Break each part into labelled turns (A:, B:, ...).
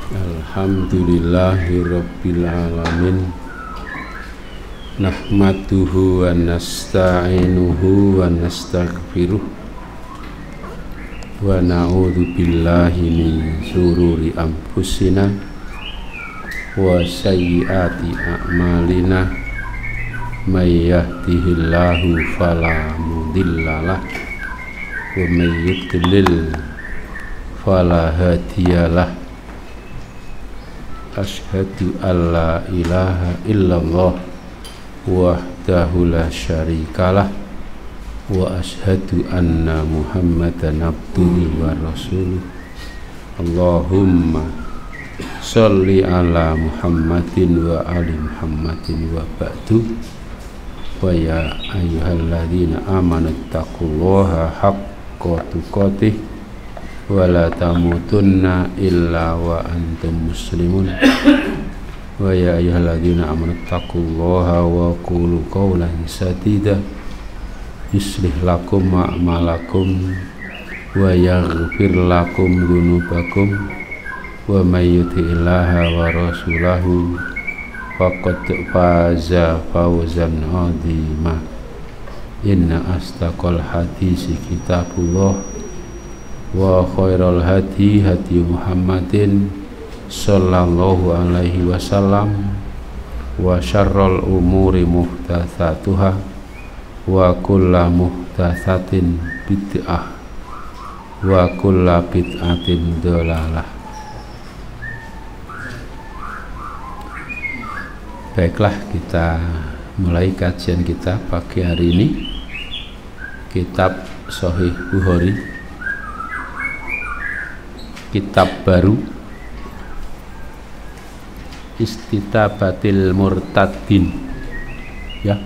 A: Alhamdulillahirabbil alamin. Nahmaduhu wa nasta'inuhu wa nastaghfiruh wa na'udzu billahi min syururi anfusina wa sayyiati a'malina. May yahdihillahu fala mudhillalah wa may yudlil fala hadiyalah. Asyhadu alla ilaha illallah wahdahu la syarikalah wa asyhadu anna Muhammadan abduhu wa rasuluh. Allahumma sholli ala Muhammadin wa ali Muhammadin wa ba'du. Wa ya ayyuhalladzina amanu taqullaha haqqa tuqatih wa la tamutunna illa wa antum muslimun. Wa ya ayyuhalladzina amanu taqullaha wa qulu qawlan sadida yuslih lakum a'malakum wa yaghfir lakum dzunubakum wa may yuti'illaha wa rasulahu faqad faza fawzan 'azima. Inna asdaqal hadisi kitabullah wa khairal hadi hadi Muhammadin sallallahu alaihi wasallam wa syarrul umuri muhdatsatuha wa kullu muhdatsatin bid'ah wa kullu bid'atin dhalalah. Baiklah, kita mulai kajian kita pagi hari ini, kitab Sahih Bukhari, kitab baru, Istitabatil Murtadin, ya,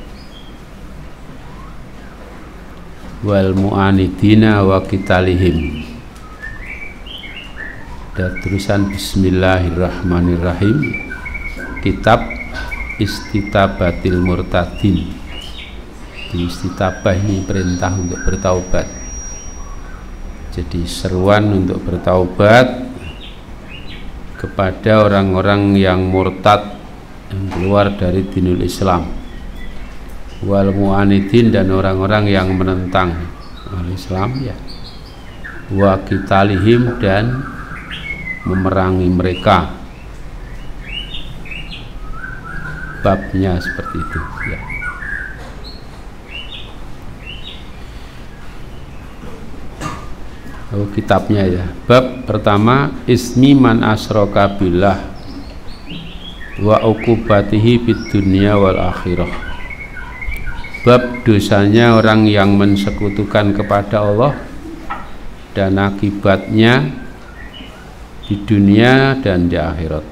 A: wal mu'anidina wa qitalihim. Dan tulisan Bismillahirrahmanirrahim, kitab Istitabatil Murtadin. Di istitabah ini perintah untuk bertaubat, jadi seruan untuk bertaubat kepada orang-orang yang murtad, yang keluar dari dinul Islam, wal mu'anidin, dan orang-orang yang menentang al-Islam, ya, wa qitalihim, dan memerangi mereka. Babnya seperti itu, ya. Kitabnya, ya. Bab pertama, ismi man asyraka billah wa uqubatihi fid dunya wal akhirah. Bab dosanya orang yang mensekutukan kepada Allah dan akibatnya di dunia dan di akhirat.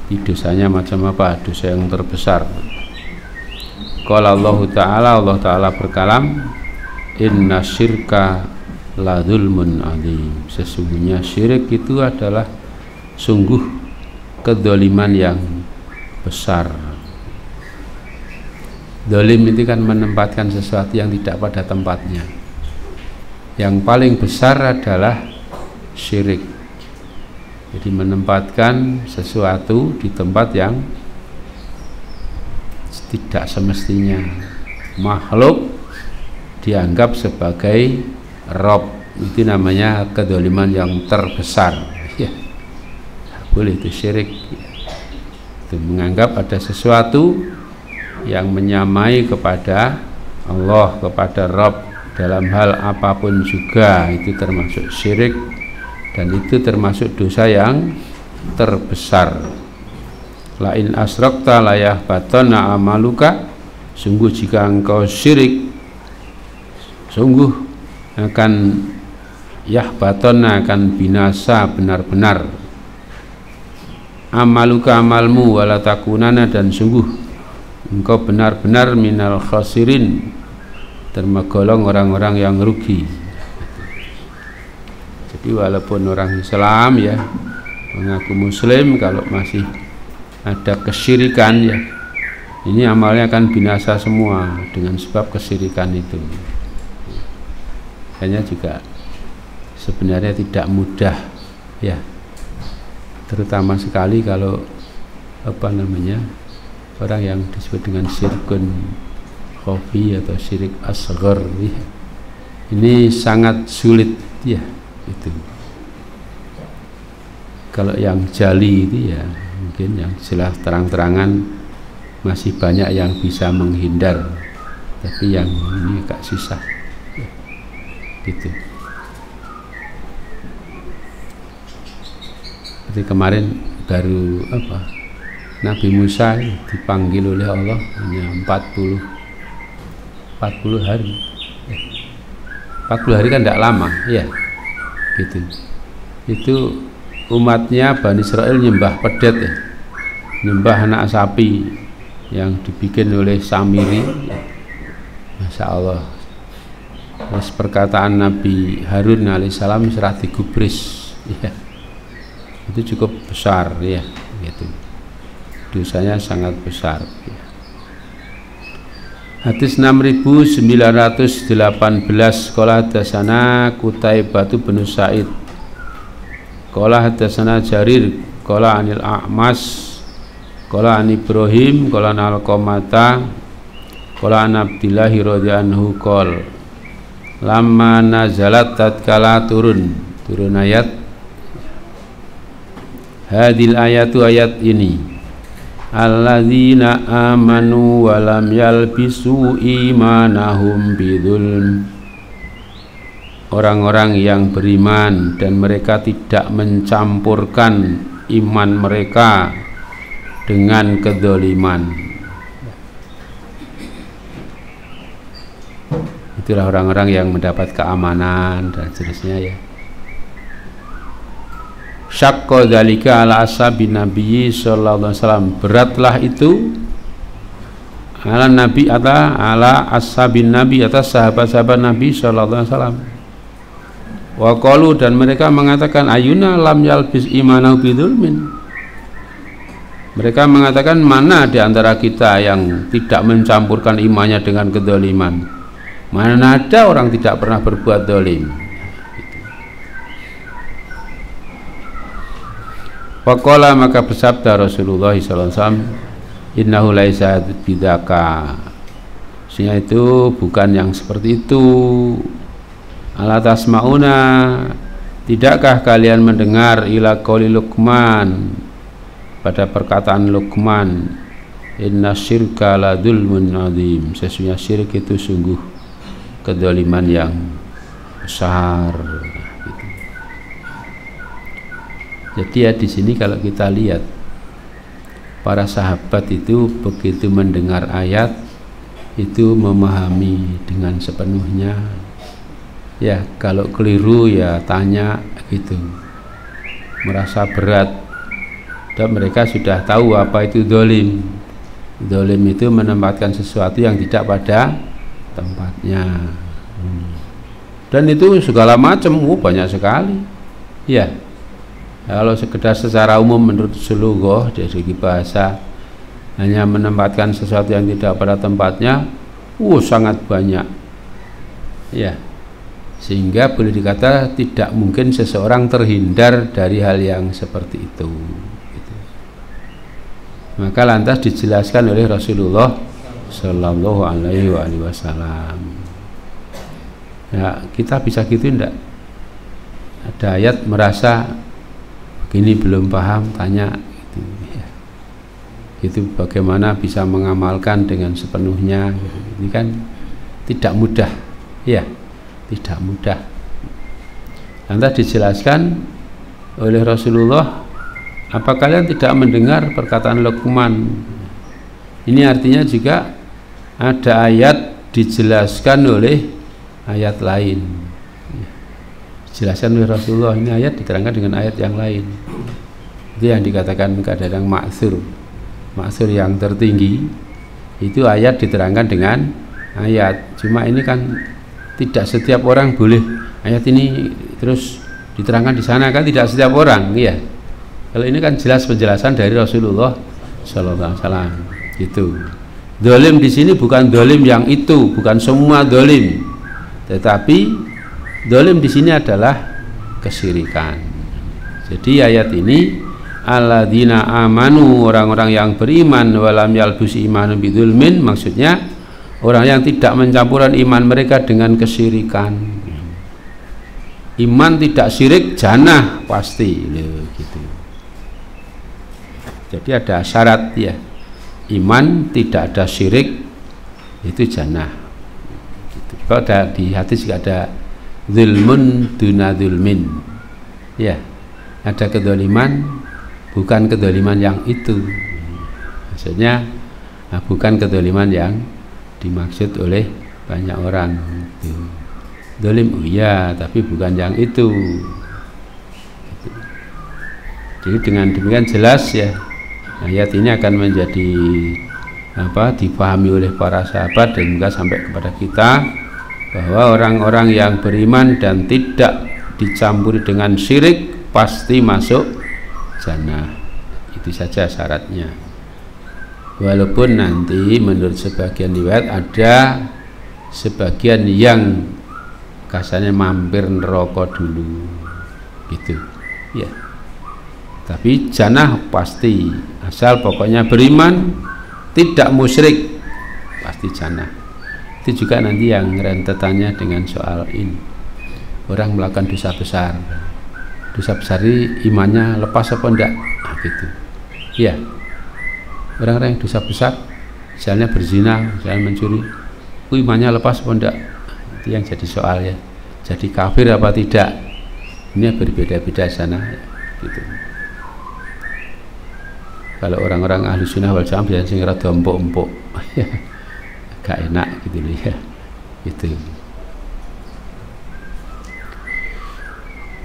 A: Di dosanya macam apa? Dosa yang terbesar. Qala Allah Ta'ala berkalam, inna syirka la dzulmun adzim. Sesungguhnya syirik itu adalah sungguh kedzaliman yang besar. Zalim itu kan menempatkan sesuatu yang tidak pada tempatnya. Yang paling besar adalah syirik. Jadi menempatkan sesuatu di tempat yang tidak semestinya. Makhluk dianggap sebagai Rob, itu namanya kedzaliman yang terbesar, ya. Boleh itu syirik, itu menganggap ada sesuatu yang menyamai kepada Allah, kepada Rob dalam hal apapun juga, itu termasuk syirik, dan itu termasuk dosa yang terbesar. La in asrakta la yahbatana amaluka, sungguh jika engkau syirik, sungguh akan yahbatana, akan binasa benar-benar amaluka, amalmu, wala takunana, dan sungguh engkau benar-benar minal khasirin, tergolong orang-orang yang rugi. Jadi walaupun orang Islam, ya, mengaku muslim, kalau masih ada kesyirikan, ya, ini amalnya akan binasa semua dengan sebab kesyirikan itu. Hanya juga sebenarnya tidak mudah, ya, terutama sekali kalau orang yang disebut dengan syirkun khafi atau syirik asghar, ya. Ini sangat sulit, ya, itu. Kalau yang jali itu ya mungkin yang jelas terang-terangan masih banyak yang bisa menghindar, tapi yang ini agak susah, ya, gitu. Seperti kemarin baru Nabi Musa dipanggil oleh Allah hanya 40 hari. 40 hari kan tidak lama, ya, gitu. Itu umatnya Bani Israel nyembah pedet, ya, nyembah anak sapi yang dibikin oleh Samiri, ya. Masya Allah. Terus perkataan Nabi Harun alaihissalam serah digubris, ya, itu cukup besar, ya, gitu. Dosanya sangat besar, ya. Hadis 6918. Qala hadatsana Qutaibah bin Sa'id qala hadatsana Jarir qala anil A'mas qala an Ibrahim qala an Alqamata qala an Abdillah radhiyallahu anhu qol lamma nazalat tatkala turun ayat hadil ayatu, ayat ini, alladzina amanu wa lam yalbisu imanahum bidzulm, orang-orang yang beriman dan mereka tidak mencampurkan iman mereka dengan kedzaliman. Itulah orang-orang yang mendapat keamanan dan seterusnya, ya. Syaqqa dzalika ala ashabin Nabi sallallahu alaihi wasallam, beratlah itu ala Nabi ala ashabin Nabi, atas sahabat-sahabat Nabi sallallahu alaihi wasallam. Wa qalu, dan mereka mengatakan ayuna lam yalbis imanahu bidzulmin, mereka mengatakan mana di antara kita yang tidak mencampurkan imannya dengan kedzaliman, mana ada orang tidak pernah berbuat zalim. Faqala, maka bersabda Rasulullah SAW, innahu laisa bidzaka, sehingga itu bukan yang seperti itu. Ala tasmauna, tidakkah kalian mendengar ila qauli Luqman, pada perkataan Luqman, inna syirka la dzulmun adzim, sesungguhnya syirik itu sungguh kedzaliman yang besar. Jadi ya di sini kalau kita lihat para sahabat itu begitu mendengar ayat itu memahami dengan sepenuhnya. Ya kalau keliru ya tanya gitu, merasa berat, dan mereka sudah tahu apa itu dolim. Dolim itu menempatkan sesuatu yang tidak pada tempatnya, dan itu segala macam, banyak sekali, ya. Kalau sekedar secara umum menurut sulughah dari segi bahasa hanya menempatkan sesuatu yang tidak pada tempatnya, sangat banyak, ya, sehingga boleh dikata tidak mungkin seseorang terhindar dari hal yang seperti itu, gitu. Maka lantas dijelaskan oleh Rasulullah Shallallahu Alaihi Wasallam. Ya, kita bisa gitu enggak? Ada ayat merasa ini belum paham, tanya gitu, ya. Itu bagaimana bisa mengamalkan dengan sepenuhnya, gitu. Ini kan tidak mudah, ya, tidak mudah. Lantas dijelaskan oleh Rasulullah, apa kalian tidak mendengar perkataan Luqman? Ini artinya juga ada ayat dijelaskan oleh ayat lain. Jelaskan oleh Rasulullah, ini ayat diterangkan dengan ayat yang lain. Itu yang dikatakan kadang-kadang ma'tsur yang tertinggi, itu ayat diterangkan dengan ayat. Cuma ini kan tidak setiap orang boleh ayat ini terus diterangkan di sana, kan tidak setiap orang, ya. Kalau ini kan jelas penjelasan dari Rasulullah Sallallahu Alaihi Wasallam. Gitu. Dolim di sini bukan dolim yang itu, bukan semua dolim, tetapi dolim di sini adalah kesyirikan. Jadi ayat ini alladzina amanu, orang-orang yang beriman, walam yalbus imanu bidzulmin, maksudnya orang yang tidak mencampurkan iman mereka dengan kesyirikan. Iman tidak syirik, jannah pasti gitu. Jadi ada syarat ya, iman tidak ada syirik itu jannah gitu. Kalau ada di hadis juga ada zulmun duna zulmin ya, ada kedoliman bukan kedoliman yang itu, maksudnya bukan kedoliman yang dimaksud oleh banyak orang itu. Dolim iya, tapi bukan yang itu. Jadi dengan demikian jelas ya, ayat ini akan menjadi dipahami oleh para sahabat dan juga sampai kepada kita, bahwa orang-orang yang beriman dan tidak dicampuri dengan syirik pasti masuk jannah. Itu saja syaratnya. Walaupun nanti menurut sebagian riwayat ada sebagian yang kasarnya mampir neraka dulu gitu ya, tapi jannah pasti, asal pokoknya beriman tidak musyrik pasti jannah. Itu juga nanti yang rentetannya dengan soal ini, orang melakukan dosa besar ini imannya lepas apa enggak gitu ya. Orang-orang yang dosa besar misalnya berzina, misalnya mencuri, imannya lepas apa enggak, itu yang jadi soal ya. Jadi kafir apa tidak, ini berbeda-beda sana gitu. Kalau orang-orang ahli sunnah wal jamaah biasanya sing rada empuk-empuk gak enak gitu loh ya gitu.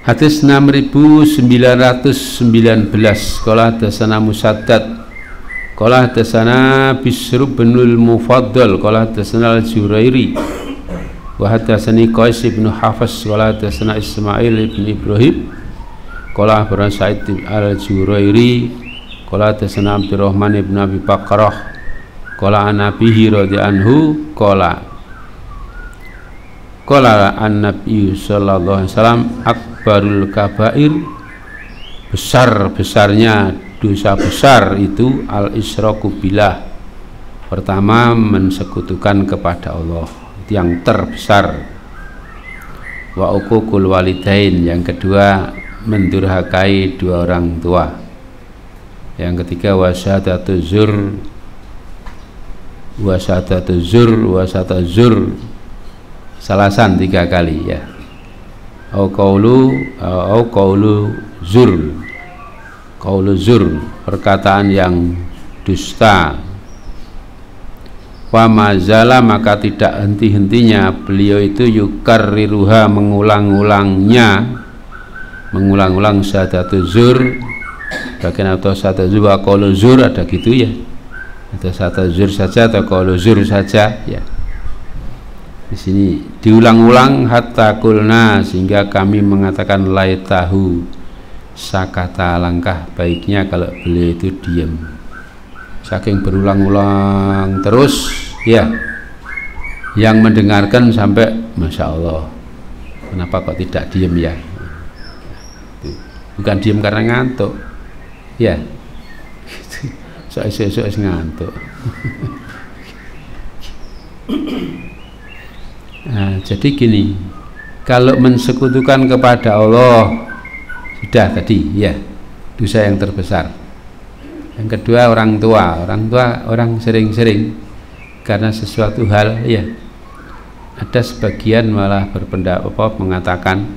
A: Hadis 6919, qala hadatsana Musaddad qala hadatsana Bisr bin al-Mufaddal qala hadatsana al-Jurairi wa hadatsani Qais bin Hafs qala hadatsana Ismail bin Ibrahim qala akhbarana Sa'id al-Jurairi qala hadatsana Abdurrahman bin Abi Bakrah qala an Nabihi radhiyallahu anhu qala an-Nabi sallallahu alaihi wasallam akbarul kabair, besar-besarnya dosa besar itu al-isyraku billah, pertama mensekutukan kepada Allah, itu yang terbesar. Wa uququl walidain, yang kedua mendurhakai dua orang tua, yang ketiga wasyadatu zur salasan 3 kali ya, au qaulu zur, perkataan yang dusta. Wa mazala, maka tidak henti-hentinya beliau itu yukarriruha, mengulang-ulang syahadatu zur, bagian atau syahadatu zur wa qaulu zur, ada gitu ya, atau syahadatu zur saja atau qaulu zur saja ya. Di sini diulang-ulang hatta kulna, sehingga kami mengatakan laitahu, sakata, langkah baiknya kalau beliau itu diam. Saking berulang-ulang terus ya, yang mendengarkan sampai masya Allah, kenapa kok tidak diam ya, bukan diam karena ngantuk ya, sok ngantuk. Nah, jadi gini, kalau mensekutukan kepada Allah sudah tadi ya, dosa yang terbesar. Yang kedua orang tua, orang sering-sering karena sesuatu hal ya, ada sebagian malah berpendapat mengatakan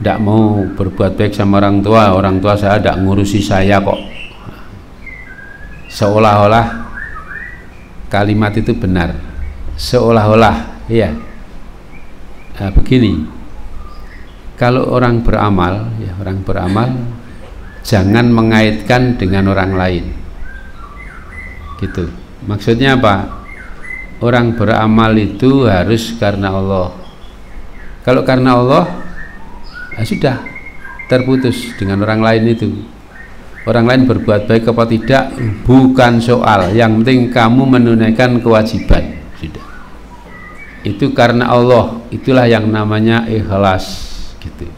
A: tidak mau berbuat baik sama orang tua saya tidak ngurusi saya kok, seolah-olah kalimat itu benar, seolah-olah ya. Nah, begini, kalau orang beramal ya, jangan mengaitkan dengan orang lain gitu. Maksudnya apa? Orang beramal itu harus karena Allah. Kalau karena Allah ya sudah, terputus dengan orang lain itu. Orang lain berbuat baik apa tidak bukan soal, yang penting kamu menunaikan kewajiban, sudah. itu karena Allah, itulah yang namanya ikhlas gitu.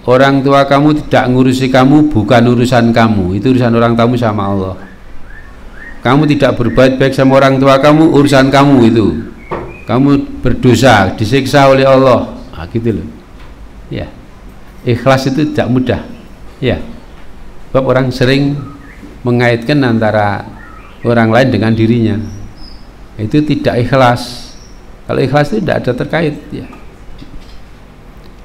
A: Orang tua kamu tidak ngurusi kamu, bukan urusan kamu, itu urusan orang tamu sama Allah. Kamu tidak berbuat baik sama orang tua kamu, urusan kamu itu. Kamu berdosa, disiksa oleh Allah. Nah, gitu loh. Ya. Ikhlas itu tidak mudah. Ya. Sebab orang sering mengaitkan antara orang lain dengan dirinya. Itu tidak ikhlas. Kalau ikhlas itu tidak ada terkait, ya.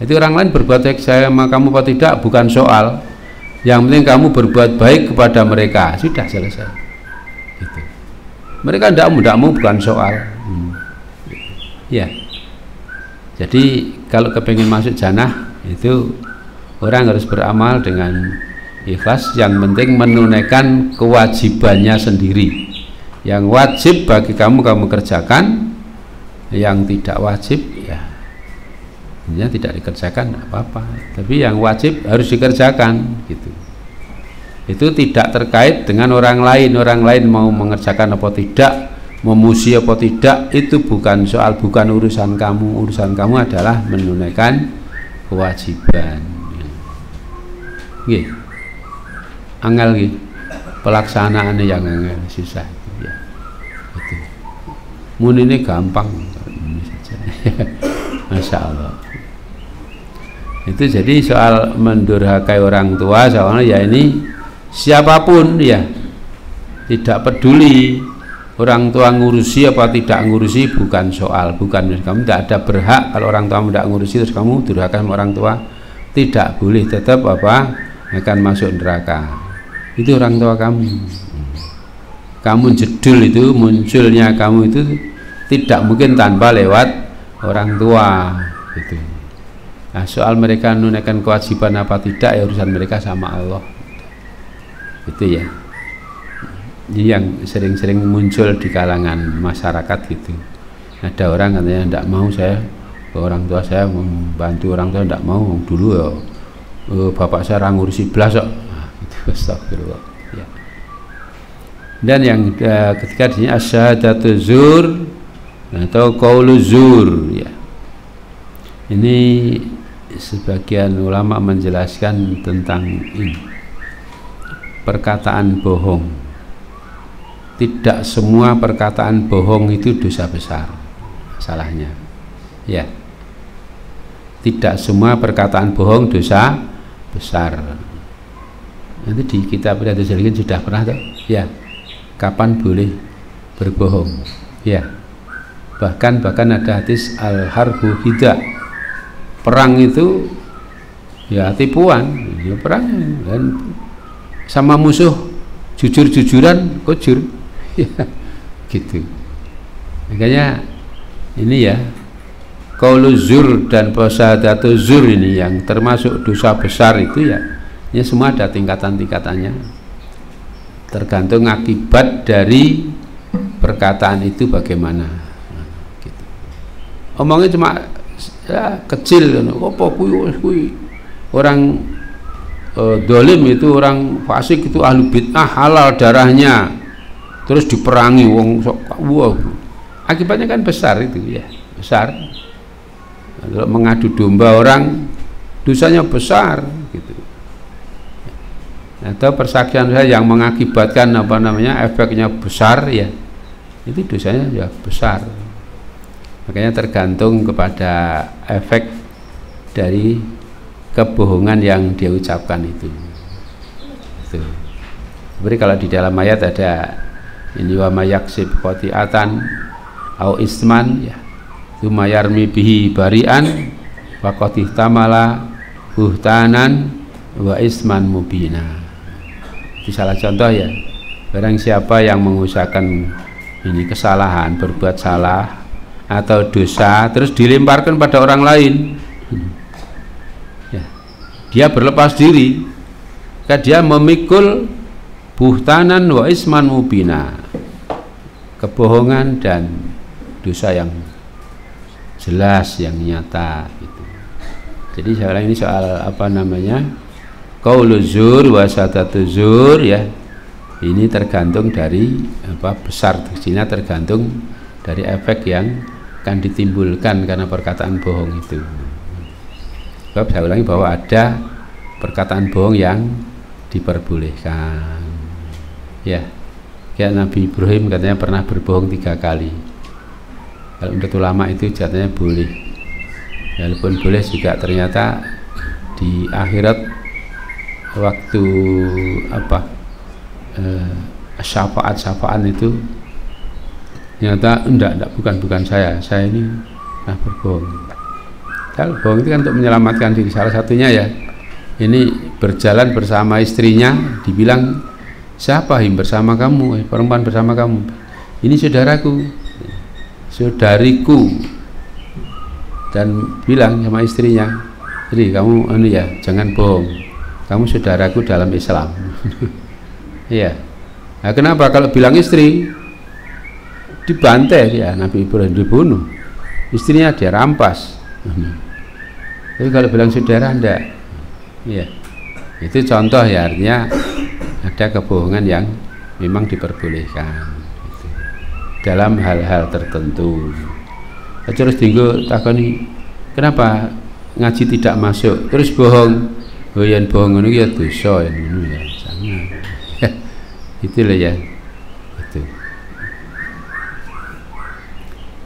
A: Jadi orang lain berbuat baik sama kamu apa tidak bukan soal. Yang penting kamu berbuat baik kepada mereka, sudah selesai. Gitu. Mereka tidak mau bukan soal. Ya. Jadi kalau kepingin masuk jannah itu orang harus beramal dengan ikhlas. Yang penting menunaikan kewajibannya sendiri. Yang wajib bagi kamu kerjakan, yang tidak wajib ya tidak dikerjakan apa-apa, tapi yang wajib harus dikerjakan gitu. Itu tidak terkait dengan orang lain mau mengerjakan apa tidak, memuji apa tidak, itu bukan soal, bukan urusan kamu. Urusan kamu adalah menunaikan kewajiban. Nggih. Angel nggih. Pelaksanaannya yang angel, susah itu ya. Itu. Mun ini gampang ini saja. Masya Allah. Itu jadi soal mendurhakai orang tua soalnya ya ini siapapun ya, tidak peduli orang tua ngurusi apa tidak ngurusi, bukan soal, bukan kamu tidak ada berhak. Kalau orang tua tidak ngurusi terus kamu durhaka sama orang tua, tidak boleh, tetap apa akan masuk neraka. Itu orang tua kamu. Kamu jedul itu, munculnya kamu itu tidak mungkin tanpa lewat orang tua gitu. Nah, soal mereka menunaikan kewajiban apa tidak ya urusan mereka sama Allah. Itu ya. Ini yang sering-sering muncul di kalangan masyarakat gitu. Ada orang katanya tidak mau saya ke orang tua, saya membantu orang tua, tidak mau. Dulu ya bapak saya ngurusi belas kok. Nah, itu astagfirullah ya. Dan yang ketiga di sini asyhadatu zur atau qaulu zur ya. Ini sebagian ulama menjelaskan tentang ini, perkataan bohong. Tidak semua perkataan bohong itu dosa besar, salahnya ya. Tidak semua perkataan bohong dosa besar. Nanti di kitab Riyadhus Shalihin sudah pernah tuh ya, kapan boleh berbohong ya. Bahkan ada hadis al-harbu hida, perang itu ya tipuan ya, perang dan sama musuh jujur-jujuran kujur ya gitu. Makanya ini ya qaulu zur dan syahadatu zur ini yang termasuk dosa besar itu ya, ini semua ada tingkatan-tingkatannya, tergantung akibat dari perkataan itu bagaimana. Nah, gitu. Omongnya cuma ya kecil, apa kui orang dolim itu, orang fasik itu ahlu bid'ah, halal darahnya, terus diperangi wong sok, wow, akibatnya kan besar itu ya, besar. Kalau mengadu domba orang dosanya besar gitu. Atau persaksian saya yang mengakibatkan apa namanya efeknya besar ya, itu dosanya ya besar. Makanya tergantung kepada efek dari kebohongan yang dia ucapkan itu. Seperti kalau di dalam ayat ada ini wa mayaksib khotiatan au isman ya, tsumma yarmi bihi bari'an wa qad ihtamala buhtanan wa isman mubina. Itu salah contoh ya. Barang siapa yang mengusahakan ini kesalahan, berbuat salah atau dosa terus dilemparkan pada orang lain ya, dia berlepas diri, dia memikul buhtanan wa isman mubina, kebohongan dan dosa yang jelas, yang nyata gitu. Jadi sekarang ini soal apa namanya qaulu zur wa syahadatu zur ya, ini tergantung dari apa besar, tergantung dari efek yang akan ditimbulkan karena perkataan bohong itu. Sebab saya ulangi bahwa ada perkataan bohong yang diperbolehkan. Ya, kayak Nabi Ibrahim katanya pernah berbohong 3 kali. Kalau menurut ulama itu jatuhnya boleh. Walaupun boleh juga ternyata di akhirat waktu syafaat itu ternyata enggak bukan saya ini pernah berbohong. Kalau bohong itu kan untuk menyelamatkan diri, salah satunya ya ini berjalan bersama istrinya, dibilang siapa yang bersama kamu, perempuan bersama kamu, ini saudaraku, saudariku, dan bilang sama istrinya, jadi kamu ya jangan bohong, kamu saudaraku dalam Islam. Iya. Nah, kenapa kalau bilang istri dibantai ya, Nabi Ibrahim dibunuh, istrinya dia rampas. Tapi kalau bilang saudara enggak. Iya. Itu contoh ya, artinya ada kebohongan yang memang diperbolehkan gitu, dalam hal-hal tertentu. Terus tinggal takoni, kenapa ngaji tidak masuk? Terus bohong. Oh yang bohong itu ya dosa ini ya, jangan. Itulah ya. Itu.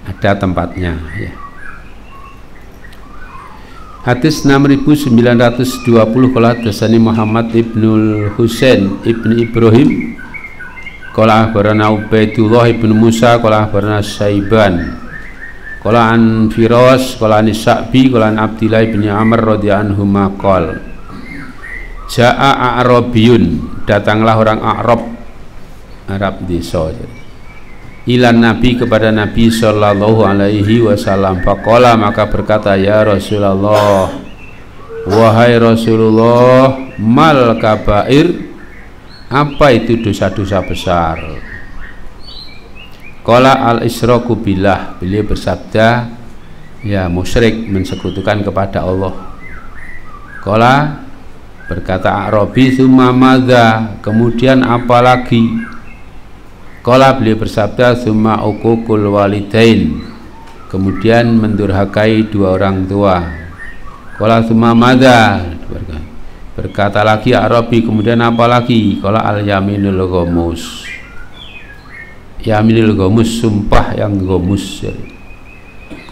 A: Ada tempatnya ya. Hadis 6920 qala hadatsani Muhammad ibnul Husain ibni Ibrahim qala akhbarana Ubaidullah ibnu Musa qala akhbarana Saiban qala an Firas qala an Sa'bi qala an Abdillah ibni Amr radhiyallahu anhu qala Ja'a A'rabiyun, datanglah orang Arab desa, ilan Nabi kepada Nabi sallallahu alaihi wasallam, faqala maka berkata, ya Rasulullah, wahai Rasulullah, mal kabair, apa itu dosa-dosa besar? Qala al isyraku billah, beliau bersabda, ya musyrik, mensekutukan kepada Allah. Qala berkata Arabi, summa madza, kemudian apa lagi? Qala beliau bersabda, summa uququl walidain, kemudian mendurhakai 2 orang tua. Qala summa madza, berkata lagi Arabi, kemudian apa lagi? Qala al yaminul ghamus, yaminul ghamus, sumpah yang ghamus.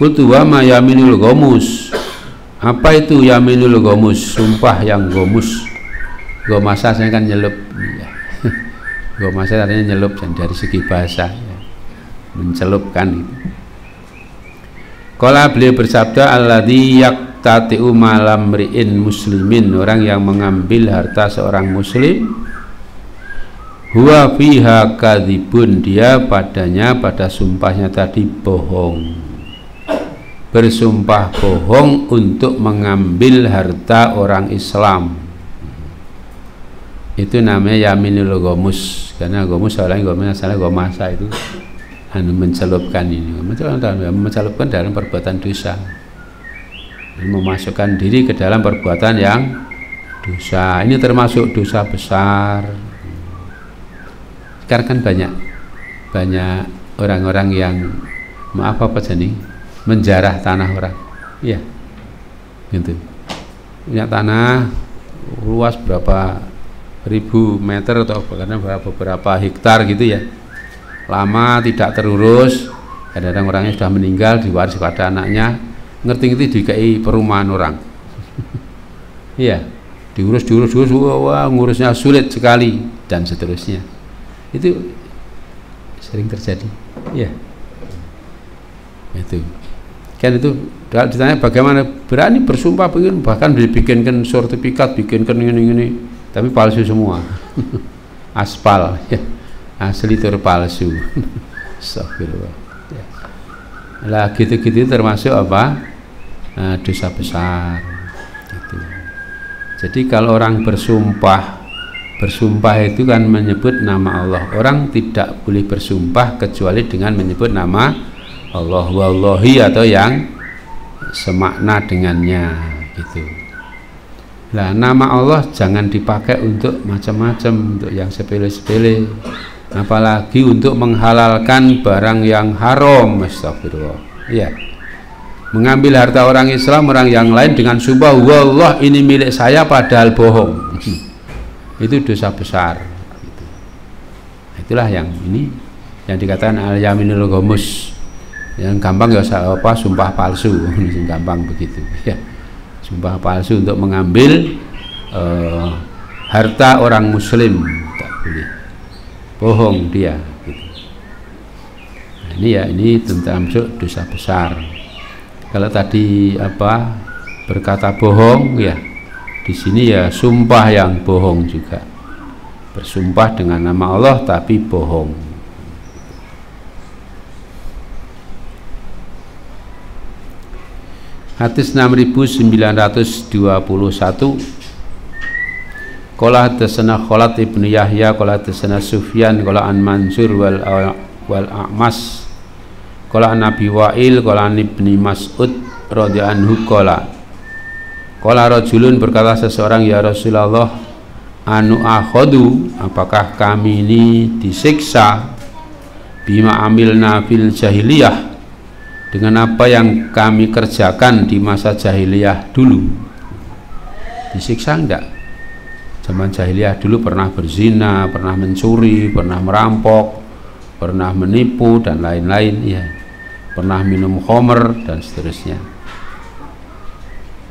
A: Qultu wa ma yaminul ghamus, apa itu yaminul ghamus, sumpah yang ghamus? Gomasa saya kan nyelup ya. Gomasa artinya nyelup, dan dari segi bahasa ya, mencelupkan gitu. Qala beliau bersabda, alladzi yaqtati'u malam ri'in muslimin, orang yang mengambil harta seorang muslim, huwa fiha kadzibun, dia padanya, pada sumpahnya tadi bohong, bersumpah bohong untuk mengambil harta orang Islam. Itu namanya yaminul ghamus, karena ghamus soalnya salah gomasa itu mencelupkan ini, mencelupkan dalam perbuatan dosa, memasukkan diri ke dalam perbuatan yang dosa. Ini termasuk dosa besar. Sekarang kan banyak orang-orang yang maaf apa jadi menjarah tanah orang, iya, gitu. Punya tanah luas berapa ribu meter atau karena beberapa hektar gitu ya, lama tidak terurus, kadang-kadang orangnya sudah meninggal, diwaris pada anaknya, ngerti-ngerti dikai perumahan orang. Iya, diurus, wah ngurusnya sulit sekali dan seterusnya. Itu sering terjadi, iya. Itu kan, itu ditanya bagaimana berani bersumpah, bahkan dibikinkan sertifikat, bikinkan ini, tapi palsu semua. Aspal ya, asli itu palsu. Astagfirullah ya. Lah gitu-gitu termasuk apa? Dosa besar gitu. Jadi kalau orang bersumpah itu kan menyebut nama Allah. Orang tidak boleh bersumpah kecuali dengan menyebut nama Allah, wallahi, atau yang semakna dengannya gitu. Nah, nama Allah jangan dipakai untuk macam-macam, untuk yang sepele-sepele, apalagi untuk menghalalkan barang yang haram. Astagfirullah Ya, mengambil harta orang Islam, orang yang lain dengan sumpah wallah ini milik saya padahal bohong. Itu dosa besar. Itulah yang ini yang dikatakan al-yaminul ghamus. Yang gampang ya apa sumpah palsu, gampang begitu ya. Sumpah palsu untuk mengambil harta orang muslim tak boleh. Bohong dia gitu. Nah, ini ya ini tentang dosa besar. Kalau tadi apa berkata bohong ya, di sini ya sumpah yang bohong juga. Bersumpah dengan nama Allah tapi bohong. Hadis 6921. Qala hadatsana Khalid ibnu Yahya qala hadatsana Sufyan qala an Mansur wal A'mas qala an Abi Wa'il qala an Ibnu Mas'ud radhiyallahu anhu qala rajulun berkata seseorang, ya Rasulullah, anu akhodu, apakah kami ini disiksa bima amilna fil jahiliyah, dengan apa yang kami kerjakan di masa jahiliyah dulu? Disiksa enggak? Zaman jahiliyah dulu pernah berzina, pernah mencuri, pernah merampok, pernah menipu dan lain-lain ya, pernah minum khamr dan seterusnya.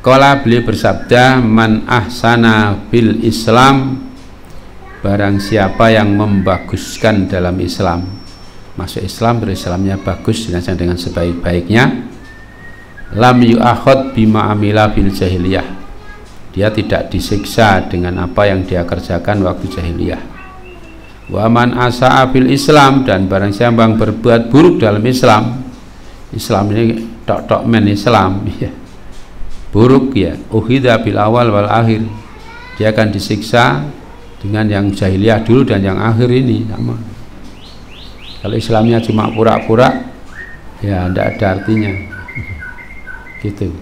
A: Qala, beliau bersabda, man ahsana bil Islam, barang siapa yang membaguskan dalam Islam, masuk Islam terus Islamnya bagus dengan sebaik-baiknya, lam yu'akhad bima amila fil jahiliyah, dia tidak disiksa dengan apa yang dia kerjakan waktu jahiliyah. Wa man asa'a fil Islam, dan barang siapa yang berbuat buruk dalam Islam, Islam ini tok-tok men Islam ya, buruk ya, ukhidha bil awal wal akhir, dia akan disiksa dengan yang jahiliyah dulu dan yang akhir ini sama. Kalau Islamnya cuma pura-pura ya tidak ada artinya gitu.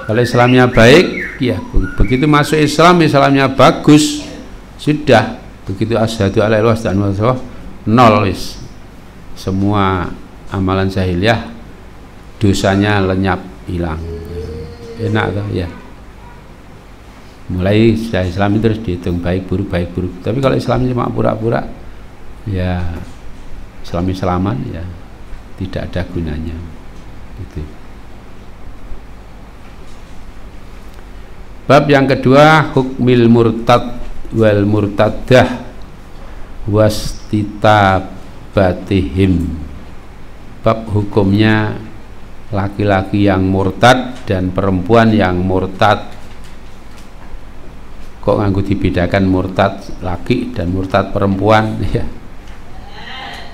A: Kalau Islamnya baik ya begitu masuk Islam, Islamnya bagus, sudah begitu asyhadu alla ilaha illallah nol wis, semua amalan jahiliyah dosanya lenyap hilang. Enak tuh ya, mulai sudah Islam itu terus dihitung baik buruk. Tapi kalau Islamnya cuma pura-pura ya Islam-Islaman ya tidak ada gunanya gitu. Bab yang kedua, hukmil murtad wal murtadah wastitabatihim. Bab hukumnya laki-laki yang murtad dan perempuan yang murtad. Kok nganggo dibedakan murtad laki dan murtad perempuan ya?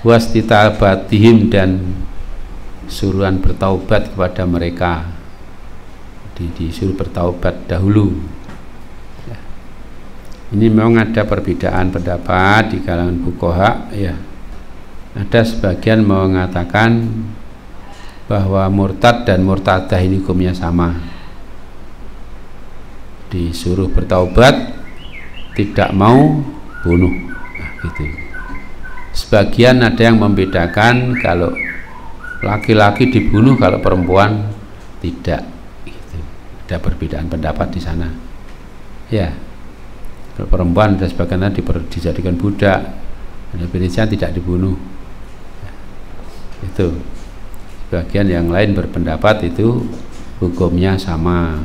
A: Wastitabatihim, dan suruhan bertaubat kepada mereka, disuruh bertaubat dahulu ya. Ini memang ada perbedaan pendapat di kalangan fuqaha ya. Ada sebagian mengatakan bahwa murtad dan murtadah ini hukumnya sama, disuruh bertaubat, tidak mau bunuh nah, gitu. Sebagian ada yang membedakan, kalau laki-laki dibunuh, kalau perempuan tidak gitu. Ada perbedaan pendapat di sana ya. Kalau perempuan ada sebagian dijadikan budak, ada berisnya tidak dibunuh ya. Itu sebagian yang lain berpendapat itu hukumnya sama,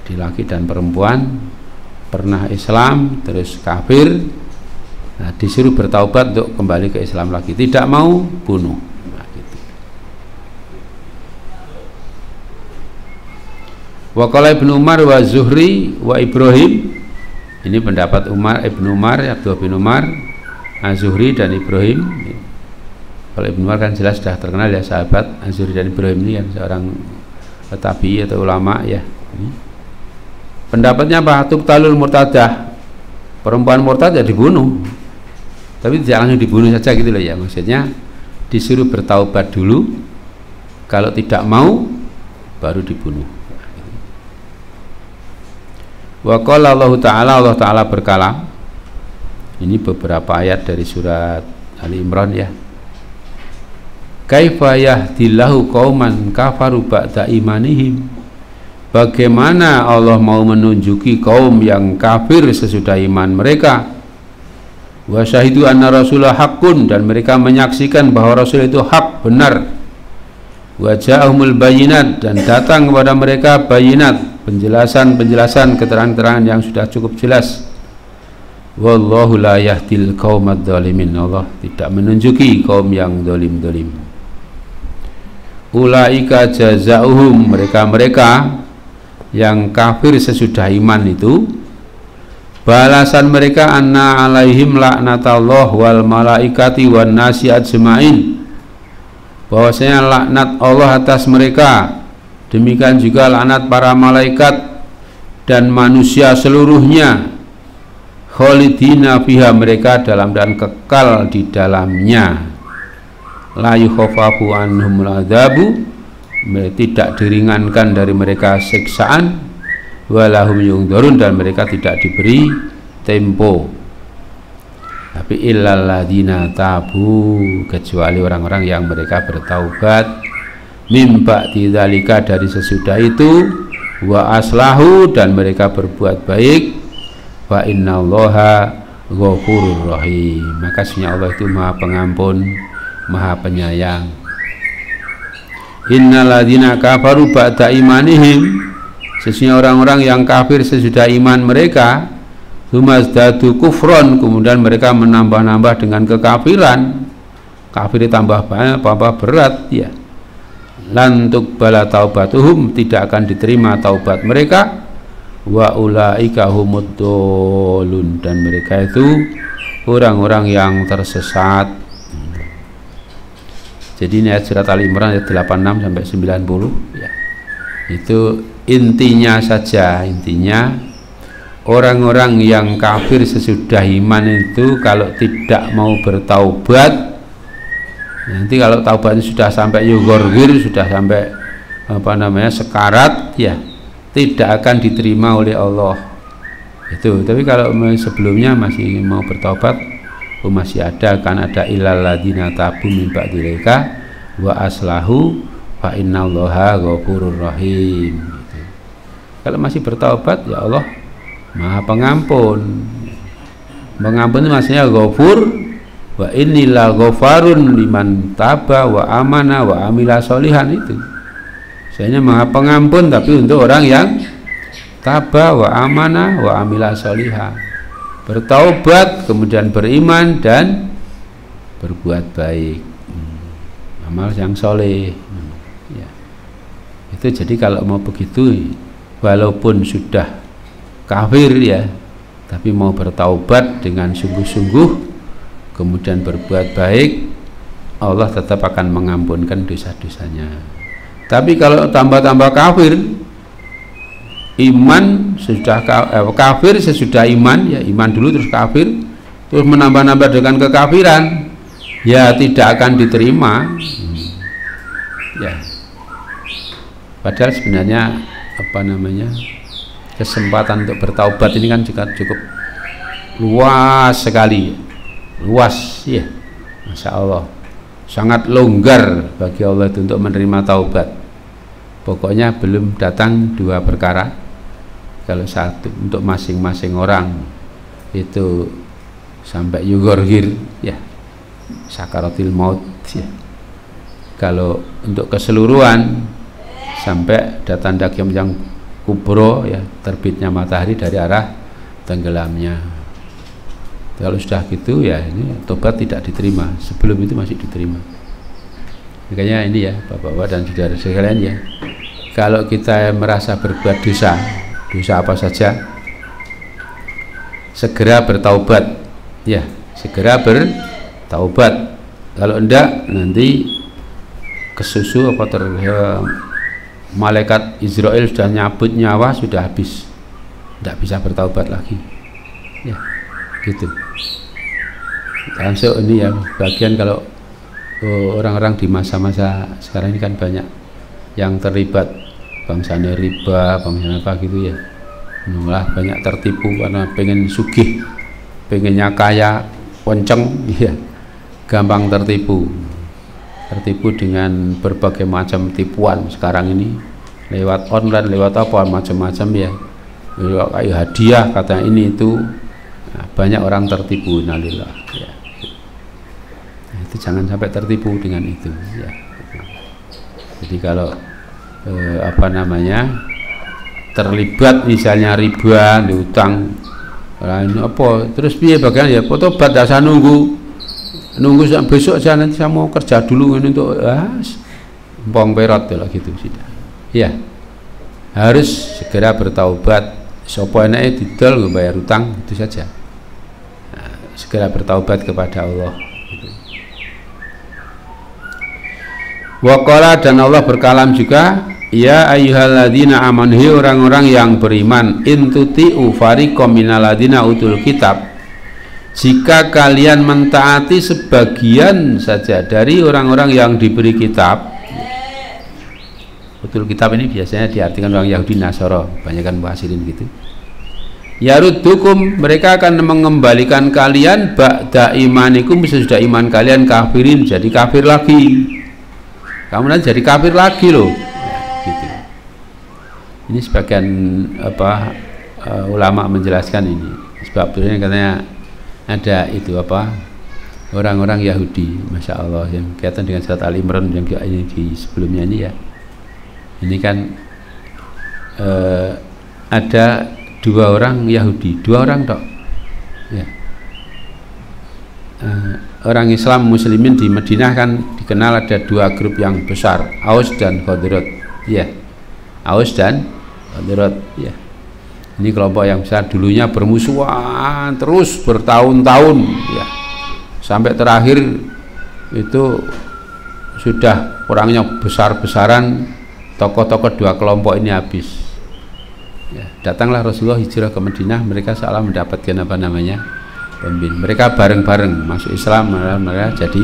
A: di laki dan perempuan pernah Islam terus kafir, nah, disuruh bertaubat untuk kembali ke Islam lagi, tidak mau bunuh nah, gitu. Wa qala Ibnu Umar wa Zuhri wa Ibrahim, ini pendapat Ibnu Umar, Abdullah bin Umar, Az-Zuhri dan Ibrahim. Kalau Ibnu Umar kan jelas sudah terkenal ya, sahabat. Az-Zuhri dan Ibrahim ini kan seorang tabi'i atau ulama ya. Pendapatnya apa? Tuqtalul murtadah, perempuan murtad ya dibunuh, tapi tidak langsung dibunuh saja gitu loh ya, maksudnya disuruh bertaubat dulu, kalau tidak mau baru dibunuh. Wa qala Allah Ta'ala berkala, ini beberapa ayat dari surat Ali Imran ya. kaifa yahdillahu qauman kafaru ba'da imanihim, bagaimana Allah mau menunjuki kaum yang kafir sesudah iman mereka. Wa syahidu anna rasulah haqqun, dan mereka menyaksikan bahwa rasul itu hak, benar. Wa ja'ahumul bayinat, dan datang kepada mereka bayinat, penjelasan keterangan-keterangan yang sudah cukup jelas. Wallahu la yahdil qaumad dzalimin, Allah tidak menunjuki kaum yang zalim-zalim. Ulaika jazaohum, mereka yang kafir sesudah iman itu, balasan mereka anna alaihim laknatullah wal malaikati wan nasi ajmain, bahwasanya laknat Allah atas mereka, demikian juga laknat para malaikat dan manusia seluruhnya, khalidina fiha, mereka dalam dan kekal di dalamnya. La yukhafafu anhumul adzabu, tidak diringankan dari mereka siksaan, walahum yungdurun, dan mereka tidak diberi tempo. Tapi illal ladzina tabu, kecuali orang-orang yang mereka bertaubat, mim ba'di dzalika, dari sesudah itu, wa aslahu, dan mereka berbuat baik, fa innallaha ghafurur rahim, maka sesungguhnya Allah itu Maha Pengampun, Maha Penyayang. Innal ladzina kafaru ba'da imanihim, sesungguhnya orang-orang yang kafir sesudah iman mereka, humazdadu kufron, kemudian mereka menambah-nambah dengan kekafiran, kafir tambah banyak, tambah berat, ya. Lantuk bala taubatuhum, tidak akan diterima taubat mereka. Wa ulaika humud dolun, dan mereka itu orang-orang yang tersesat. Jadi ini ayat surat Al-Imran ayat 86 sampai 90, ya. Itu intinya saja, intinya orang-orang yang kafir sesudah iman itu kalau tidak mau bertaubat, nanti kalau taubatnya sudah sampai yugorgir, sudah sampai sekarat, ya tidak akan diterima oleh Allah. Itu. Tapi kalau sebelumnya masih mau bertaubat, masih ada, kan ada illal ladzina tabu min ba'dzalika wa aslahu fa innallaha ghafurur rahim. Gitu. Kalau masih bertaubat, ya Allah Maha Pengampun. Pengampun itu maksudnya ghafur, wa innila ghafarun liman taba wa amana wa amila sholihan, itu. Sebenarnya Maha Pengampun tapi untuk orang yang taba wa amana wa amila sholihan, bertaubat kemudian beriman dan berbuat baik, amal yang soleh, ya. Itu jadi kalau mau begitu, walaupun sudah kafir, ya, tapi mau bertaubat dengan sungguh-sungguh kemudian berbuat baik, Allah tetap akan mengampunkan dosa-dosanya. Tapi kalau tambah-tambah kafir, iman sudah kafir sesudah iman, ya iman dulu terus kafir, terus menambah-nambah dengan kekafiran, ya tidak akan diterima, ya. Padahal sebenarnya kesempatan untuk bertaubat ini kan juga cukup luas sekali, luas, ya, Masya Allah, sangat longgar bagi Allah itu untuk menerima taubat. Pokoknya belum datang dua perkara. Kalau satu untuk masing-masing orang itu sampai yugorgir, ya, sakaratil maut, ya. Kalau untuk keseluruhan sampai datang dakyam yang kubro, ya, terbitnya matahari dari arah tenggelamnya. Kalau sudah gitu, ya ini tobat tidak diterima. Sebelum itu masih diterima. Makanya ini, ya, Bapak-bapak dan saudara sekalian, ya, kalau kita merasa berbuat dosa apa saja, segera bertaubat, ya, segera bertaubat. Kalau enggak, nanti kesusu malaikat Israel sudah nyabut nyawa, sudah habis, tidak bisa bertaubat lagi, ya, gitu. Termasuk ini, ya, bagian kalau orang-orang di masa-masa sekarang ini kan banyak yang terlibat bangsanya riba, bangsanya apa gitu, ya, malah banyak tertipu karena pengen sugih, pengennya kaya, ponceng, ya, gampang tertipu. tertipu dengan berbagai macam tipuan sekarang ini, lewat online, lewat apa macam-macam ya, kayak hadiah katanya ini itu. Nah, banyak orang tertipu, innalillah ya. Nah, itu jangan sampai tertipu dengan itu ya. Jadi kalau terlibat misalnya riba, diutang, ini apa terus piye bagian ya tobat, dasar nunggu sampai besok saya, nanti saya mau kerja dulu ini untuk empong perot gitu sudah ya. Harus segera bertaubat. Sopo enake didol ngebayar utang, itu saja. Nah, segera bertaubat kepada Allah gitu. Waqala, dan Allah berkalam juga, ya ayyuhalladzina amanu, orang-orang yang beriman, intuti'u fariqam minal ladzina utul kitab, jika kalian mentaati sebagian saja dari orang-orang yang diberi kitab. Utul kitab ini biasanya diartikan orang Yahudi Nasara, banyakkan mufassirin gitu. Yaruddukum, mereka akan mengembalikan kalian ba'da imanikum, sesudah iman kalian kafirin, jadi kafir lagi. Kamu nanti jadi kafir lagi loh. Gitu. Ini sebagian ulama menjelaskan ini. Sebab sebenarnya katanya ada itu orang-orang Yahudi, masya Allah, yang kaitan dengan surat Al Imran yang ini di sebelumnya ini ya. Ini kan ada 2 orang Yahudi, 2 orang tok ya. Orang Islam muslimin di Madinah kan dikenal ada 2 grup yang besar, Aus dan Khazraj ya. Aus dan Khazraj ya. Ini kelompok yang besar, dulunya bermusuhan terus bertahun-tahun ya, sampai terakhir itu sudah perangnya besar-besaran, tokoh-tokoh 2 kelompok ini habis ya. Datanglah Rasulullah hijrah ke Madinah, mereka seolah mendapatkan pemimpin. Mereka bareng-bareng masuk Islam, mereka jadi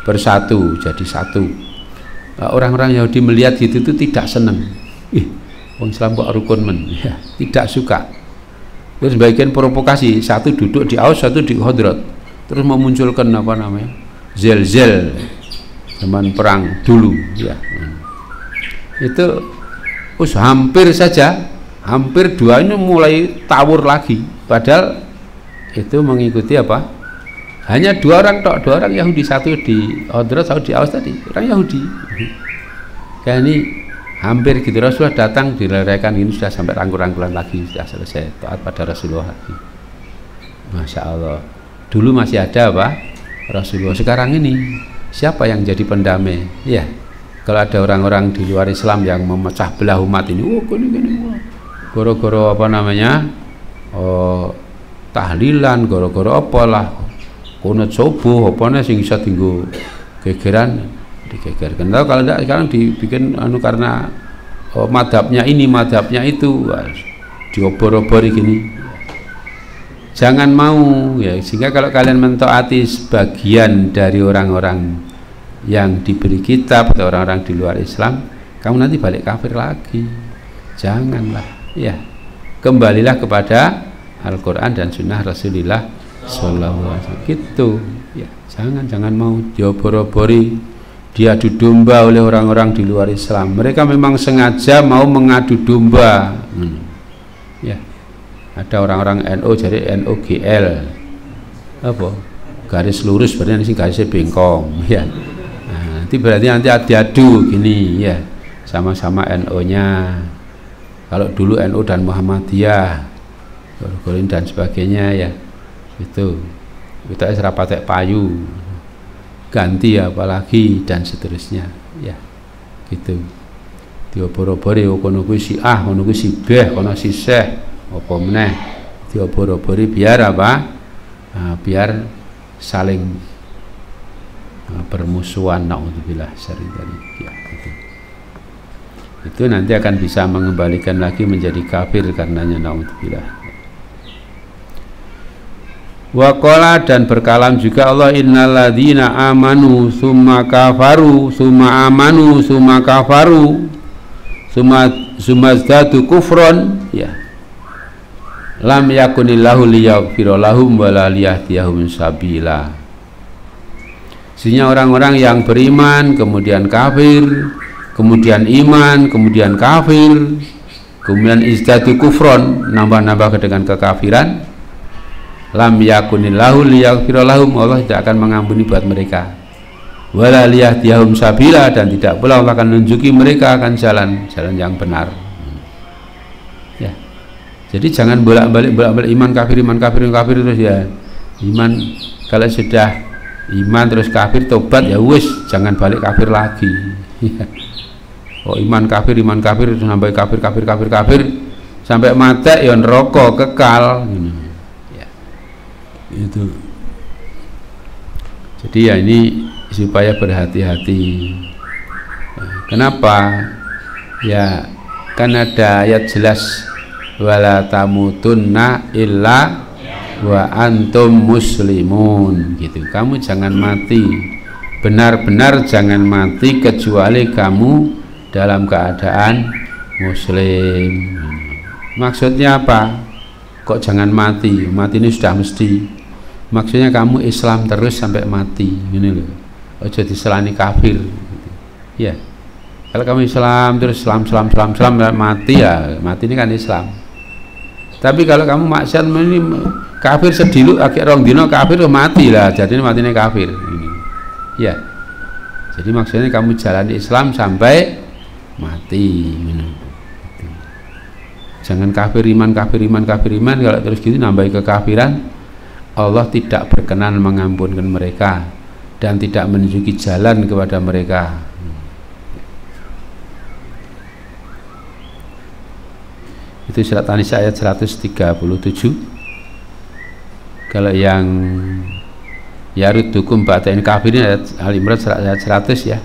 A: bersatu, jadi satu. Orang-orang Yahudi melihat gitu itu tidak senang. Orang Islam kok rukun ya, tidak suka. Terus bagian provokasi, satu duduk di Aus, satu di Khazraj, terus memunculkan zel-zel zaman perang dulu ya. Itu hampir saja, hampir 2 ini mulai tawur lagi, padahal itu mengikuti hanya 2 orang tok, 2 orang Yahudi, satu di Khazraj, satu di Aus tadi, orang Yahudi. Kayak ini hampir gitu, Rasulullah datang dilelehkan ini sudah sampai rangkul-rangkulan lagi, sudah selesai taat pada Rasulullah lagi. Masya Allah, dulu masih ada Rasulullah, sekarang ini siapa yang jadi pendamai ya? Kalau ada orang-orang di luar Islam yang memecah belah umat ini, goro-goro tahlilan, goro-goro apalah, kunut subuh, apanya sing bisa tinggu gegeran, digegerkan. Kalau tidak sekarang dibikin karena madhabnya ini, madhabnya itu, diobor-obori gini. Jangan mau ya, sehingga kalau kalian mentaati sebagian dari orang-orang yang diberi kitab atau orang-orang di luar Islam, kamu nanti balik kafir lagi. Janganlah ya, kembalilah kepada Al-Quran dan Sunnah Rasulullah Sallallahu Alaihi Wasallam gitu ya. Jangan mau diobor-obori, diadu domba oleh orang-orang di luar Islam. Mereka memang sengaja mau mengadu domba ya. Ada orang-orang NU jadi NUGL garis lurus, berarti ini garisnya bengkong ya. Nanti berarti adu gini ya, sama-sama NU-nya. Kalau dulu NU dan Muhammadiyah, Golin dan sebagainya ya, itu kita serapatek payu, ganti apalagi dan seterusnya ya, gitu. Diobor-obori kono kuwi Syiah, kono kuwi Sibeh, kono Siseh, apa meneh diobor-obori biar biar saling bermusuhan, naudzubillah syarri ya, gitu. Itu nanti akan bisa mengembalikan lagi menjadi kafir karenanya, naudzubillah. Waqala, dan berkalam juga Allah, innalladzina amanu summa kafaru summa amanu summa kafaru summa zdadu kufron ya, lam yakunillahu liyaghfira lahum wa la liyahdiyahum sabila. Sehingga orang-orang yang beriman kemudian kafir, kemudian iman, kemudian kafir, kemudian izdadu kufron, nambah-nambah dengan kekafiran, lam yakunillahu liyaghfira lahum, Allah tidak akan mengampuni buat mereka. Wala liyahdiyahum sabila, dan tidak pula Allah akan menunjuki mereka akan jalan yang benar. Ya. Jadi jangan bolak-balik iman kafir terus ya. Iman, kalau sudah iman terus kafir, tobat ya wis, jangan balik kafir lagi. Oh, iman kafir terus sampai kafir sampai mati ya neraka kekal. Ya. Itu. Jadi ya ini supaya berhati-hati. Kenapa? Ya kan ada ayat jelas, wala tamutunna illa wa antum muslimun, gitu. Kamu jangan mati, benar-benar jangan mati kecuali kamu dalam keadaan muslim. Maksudnya apa? Kok jangan mati? Mati ini sudah mesti. Maksudnya kamu Islam terus sampai mati, gini loh. Ojo diselani kafir, gitu. Ya. Kalau kamu Islam terus Islam mati, ya mati ini kan Islam. Tapi kalau kamu maksiat ini kafir sedilu akhir rong dino kafir mati lah, jadi matinya kafir ini. Ya. Jadi maksudnya kamu jalani Islam sampai mati. Jangan kafir iman, kalau terus gitu nambah kekafiran, Allah tidak berkenan mengampunkan mereka dan tidak menunjuki jalan kepada mereka. Itu surat An-Nisa ayat 137. Kalau yang yarudukum ba'da'in kafirin ayat Al-Imran ayat 100 ya.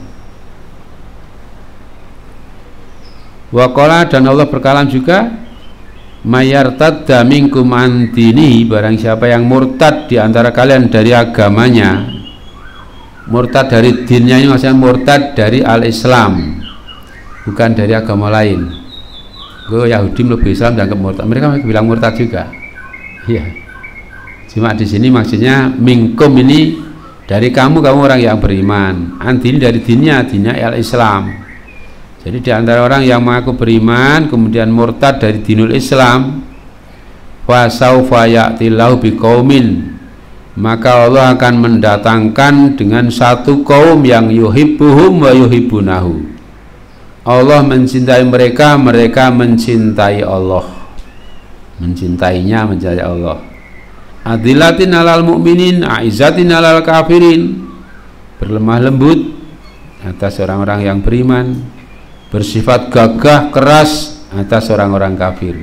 A: Wa qala, dan Allah berkalam juga, mayartadda minkum an dinihi, barang siapa yang murtad di antara kalian dari agamanya. Murtad dari dinnya ini maksudnya murtad dari al-Islam, bukan dari agama lain. Gue Yahudi lebih Islam dan murtad, mereka bilang murtad juga. Iya. Cuma di sini maksudnya minkum ini dari kamu orang yang beriman. Antini dari dinnya al-Islam. Jadi di antara orang yang mengaku beriman kemudian murtad dari dinul Islam, fa saufa ya'tillahu biqaumin, maka Allah akan mendatangkan dengan satu kaum yang yuhibbuhum wa yuhibbunahu. Allah mencintai mereka, mereka mencintai Allah. Mencintainya, mencintai Allah. Adillatin alal mu'minin, a'izzatin alal kafirin, berlemah lembut atas orang-orang yang beriman, bersifat gagah keras atas orang-orang kafir.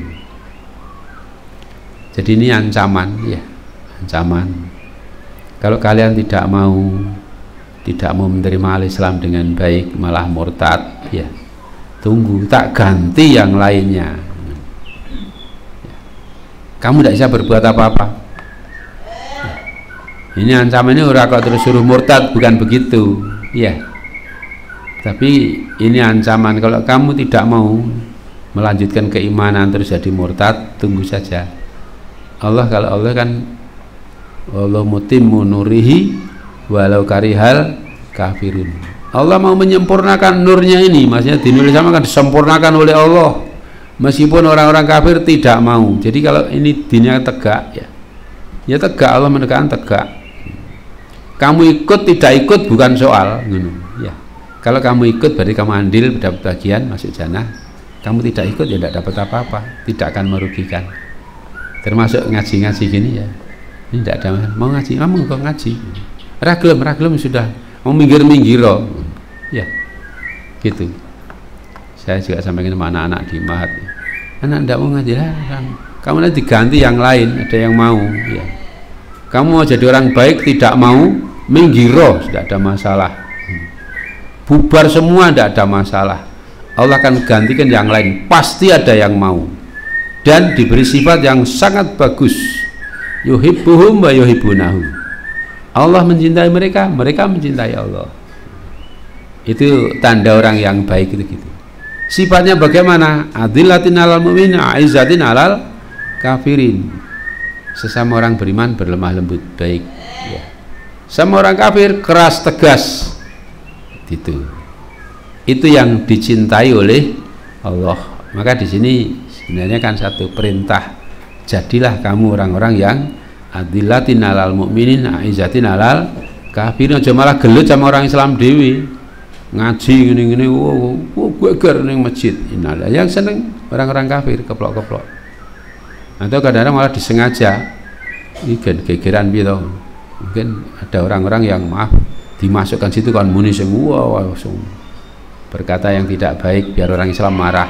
A: Jadi ini ancaman, ya, ancaman. Kalau kalian tidak mau menerima al-Islam dengan baik, malah murtad, ya, tunggu, tak ganti yang lainnya. Kamu tidak bisa berbuat apa-apa. Ini ancamannya orang kok terus suruh murtad, bukan begitu, ya. Tapi ini ancaman, kalau kamu tidak mau melanjutkan keimanan terus jadi murtad, tunggu saja. Allah, kalau Allah kan Allah mutimmu nurihi walau karihal kafirun. Allah mau menyempurnakan nurnya ini, maksudnya dinul Islam akan disempurnakan oleh Allah meskipun orang-orang kafir tidak mau. Jadi kalau ini dinnya tegak, ya tegak, Allah menegakkan tegak. Kamu ikut tidak ikut bukan soal, ya. Kalau kamu ikut berarti kamu andil dapat bagian masuk jannah. Kamu tidak ikut ya tidak dapat apa-apa, tidak akan merugikan. Termasuk ngaji-ngaji gini ya. Ini tidak ada, mau ngaji, kamu kok ngaji. Ragilum sudah, mau minggir-minggir loh. Ya. Gitu. Saya juga sampaikan sama anak-anak di Mahat. Anak tidak mau ngaji lah, kamu nanti diganti yang lain, ada yang mau, ya. Kamu mau jadi orang baik tidak mau, minggiro, tidak ada masalah. Bubar semua, tidak ada masalah. Allah akan gantikan yang lain, pasti ada yang mau. Dan diberi sifat yang sangat bagus. Yuhibbuhum wa yuhibbunahu. Allah mencintai mereka, mereka mencintai Allah. Itu tanda orang yang baik itu gitu. Sifatnya bagaimana? Adillatin alal mu'min, a'izzatin alal kafirin. Sesama orang beriman berlemah lembut, baik, ya. sama orang kafir keras tegas. Itu yang dicintai oleh Allah. Maka di sini sebenarnya kan satu perintah, jadilah kamu orang-orang yang adillatin alal mu'minin aizatin alal kafirin. Aja malah gelut sama orang Islam dewi, ngaji ngene-ngene geger ning masjid. Innalillah, yang seneng orang-orang kafir keplok-keplok. Atau kadang-kadang malah disengaja iki gegeran piye to. Mungkin ada orang-orang yang maaf dimasukkan situ kan muni sing langsung berkata yang tidak baik biar orang Islam marah,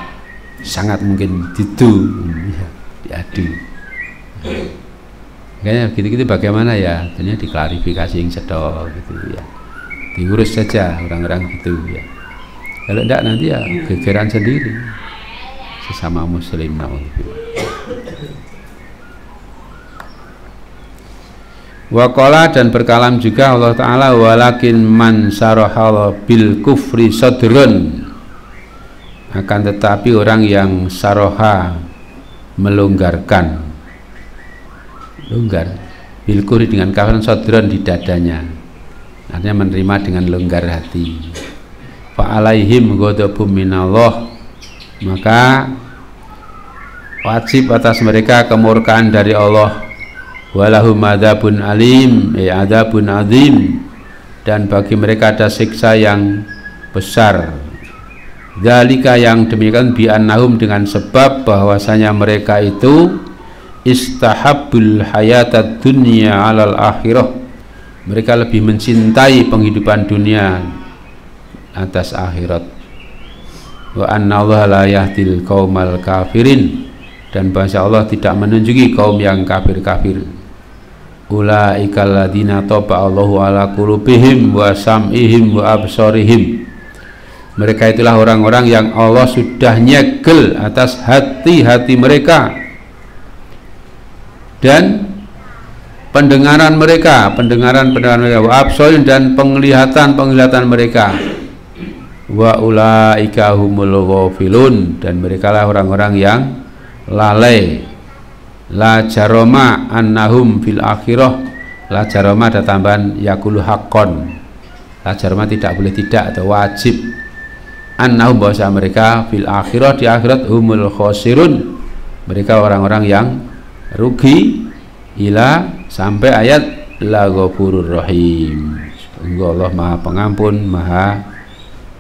A: sangat mungkin diadu. Kayaknya gitu-gitu bagaimana ya? Ternyata diklarifikasi yang sedok gitu ya. Diurus saja orang-orang gitu ya. Kalau enggak nanti ya gegeran sendiri sesama muslim. Waqala, dan berkalam juga Allah Ta'ala, walakin man syaraha bil kufri sadrun, akan tetapi orang yang syaraha melonggarkan, longgar bil kufri dengan kafiran, sadrun di dadanya, artinya menerima dengan longgar hati. Fa alaihim ghadabum minallah, maka wajib atas mereka kemurkaan dari Allah. Walahum adzabun alim, adzabun azim, dan bagi mereka ada siksa yang besar. Dzalika, yang demikian, bi annahum, dengan sebab bahwasanya mereka itu istahabbul hayatad dunya alal akhirah, mereka lebih mencintai penghidupan dunia atas akhirat. Wa annallaha la yahdil qaumal kafirin, dan bahasa Allah tidak menunjuki kaum yang kafir-kafir. Ulaikal ladzina taba'allahu ala qulubihim wa sam'ihim wa absarihim, mereka itulah orang-orang yang Allah sudah nyegel atas hati-hati mereka dan pendengaran mereka, wa absarihim, dan penglihatan mereka. Wa ulaika humul ghafilun, dan mereka lah orang-orang yang lalai. La jaroma annahum fil akhirah, la jaroma ada tambahan yakulu haqqon, la jaroma tidak boleh tidak atau wajib, annahum bahwa mereka fil akhirah, di akhirat, humul khosirun, mereka orang-orang yang rugi, ila sampai ayat la ghafurur rahim, sungguh Allah maha pengampun maha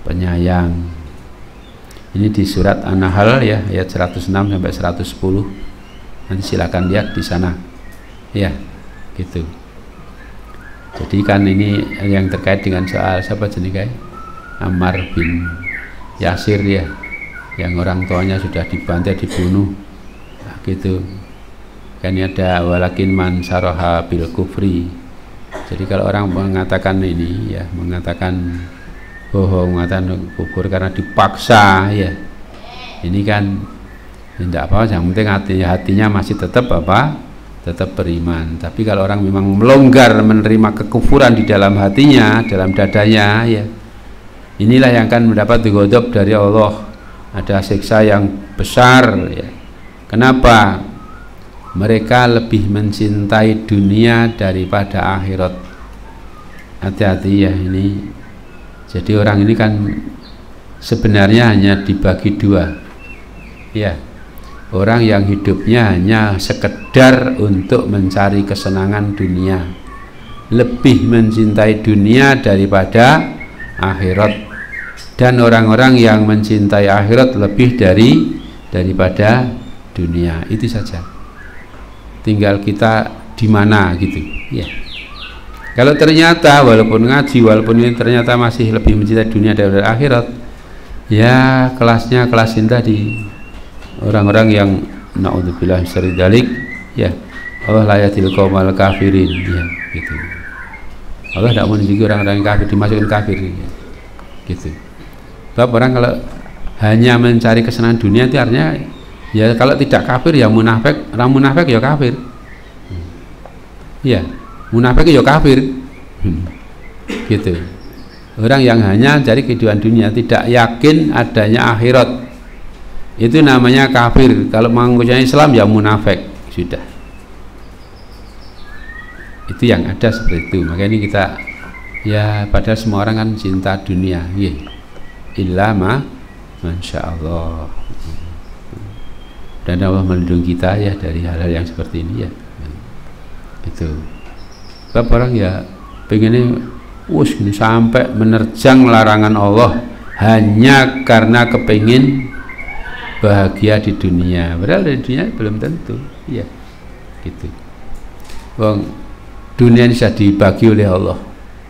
A: penyayang. Ini di surat An-Nahl ya, ayat 106 sampai 110. Nanti silakan lihat di sana ya, gitu. Jadi kan ini yang terkait dengan soal siapa jenis kayak Ammar bin Yasir ya, yang orang tuanya sudah dibantai, dibunuh, nah, gitu kan. Ini ada walakin man syaraha bil kufri. Jadi kalau orang mengatakan ini ya, mengatakan mengatakan kufur karena dipaksa ya, ini kan tidak apa, yang penting hatinya masih tetap tetap beriman. Tapi kalau orang memang melonggar menerima kekufuran di dalam hatinya, dalam dadanya ya, inilah yang akan mendapat ghadab dari Allah, ada siksa yang besar ya. Kenapa? Mereka lebih mencintai dunia daripada akhirat. Hati-hati ya ini. Jadi orang ini kan sebenarnya hanya dibagi dua ya. Orang yang hidupnya hanya sekedar untuk mencari kesenangan dunia, lebih mencintai dunia daripada akhirat. Dan orang-orang yang mencintai akhirat lebih daripada dunia. Itu saja. Tinggal kita di mana gitu ya. Kalau ternyata walaupun ngaji, walaupun ini ternyata masih lebih mencintai dunia daripada akhirat, ya kelasnya kelas cinta di orang-orang yang naudzubillah syarri dzalik ya. Allah la yahdil qaumal kafirin ya, gitu. Allah tidak menunjuki orang-orang yang kafir dimasukin kafir ya, gitu. Sebab orang kalau hanya mencari kesenangan dunia itu artinya ya, kalau tidak kafir ya munafik, orang munafik ya kafir ya, munafik ya kafir gitu. Orang yang hanya cari kehidupan dunia, tidak yakin adanya akhirat, itu namanya kafir. Kalau mengakunya Islam ya munafik sudah. Itu yang ada seperti itu. Makanya ini kita ya, padahal semua orang kan cinta dunia, ya. Illa masya Allah. Dan Allah melindungi kita ya dari hal-hal yang seperti ini ya. Itu. Sebab orang ya pengennya ini sampai menerjang larangan Allah hanya karena kepingin bahagia di dunia. Padahal di dunia belum tentu, ya. Gitu. Wong dunia ini sudah dibagi oleh Allah,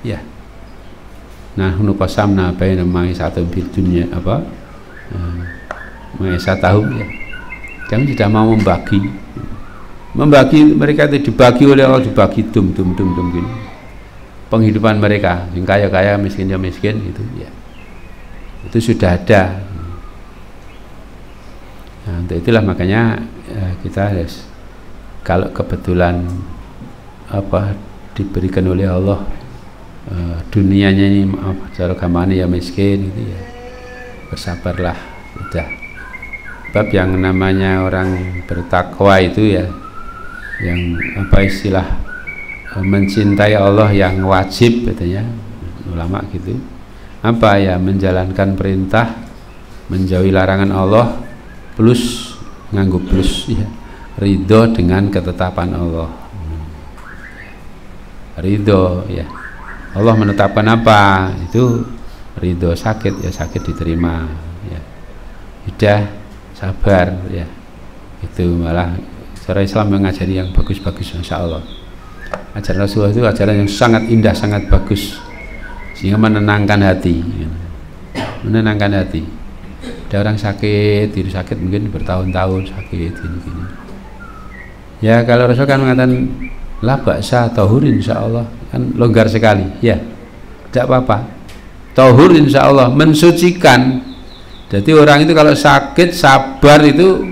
A: ya. Nah, nuqasamna baina ma'isatum fid dunya apa? Ma'isatahum ya. Kami tidak mau membagi. Membagi mereka itu dibagi oleh Allah, dibagi dum gini. Penghidupan mereka, yang kaya-kaya, miskinnya miskin itu ya. Itu sudah ada. Nah, untuk itulah makanya kita harus, kalau kebetulan apa diberikan oleh Allah dunianya ini cara gamane ya miskin gitu ya, bersabarlah udah. Sebab yang namanya orang bertakwa itu ya, yang apa istilah mencintai Allah yang wajib katanya ulama gitu, apa ya, menjalankan perintah, menjauhi larangan Allah, plus nganggo plus ya, ridho dengan ketetapan Allah. Ridho ya, Allah menetapkan apa itu ridho, sakit ya sakit diterima ya, udah sabar ya, itu malah cara Islam mengajari yang bagus-bagus, insya Allah. Ajaran Rasulullah itu ajaran yang sangat indah, sangat bagus, sehingga menenangkan hati ya. Menenangkan hati. Ada orang sakit, tidur sakit mungkin bertahun-tahun sakit gini-gini ya, kalau Rasul kan mengatakan la ba'sa tahur insya Allah, kan longgar sekali ya, tidak apa-apa, tahur insya Allah, mensucikan. Jadi orang itu kalau sakit sabar itu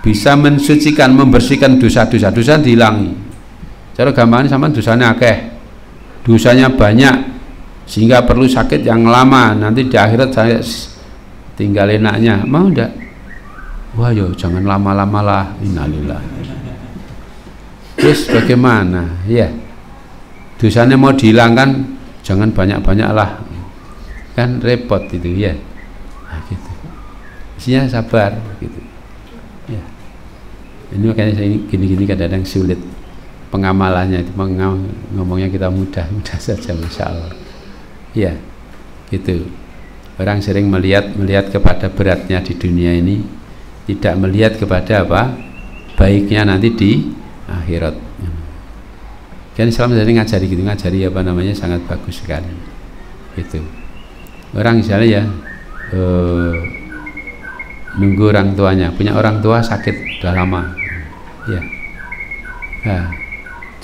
A: bisa mensucikan, membersihkan dosa-dosa, dosa dihilangi. Cara gampangnya sama dosanya akeh, dosanya banyak, sehingga perlu sakit yang lama, nanti di akhirat saya tinggal enaknya. Mau enggak? Wah yo jangan lama-lama lah, innalillah. Terus bagaimana ya, dosanya mau dihilangkan jangan banyak-banyak lah, kan repot itu ya. Nah, gitu. Isinya sabar gitu ya. Ini makanya saya gini-gini kadang-kadang sulit pengamalannya, itu ngomongnya kita mudah saja, masya Allah ya. Gitu, orang sering melihat kepada beratnya di dunia ini, tidak melihat kepada apa baiknya nanti di akhirat. Kan Islam sering ngajari gitu, ngajari apa namanya, sangat bagus sekali gitu. Orang misalnya ya nunggu orang tuanya, punya orang tua sakit udah lama ya, nah,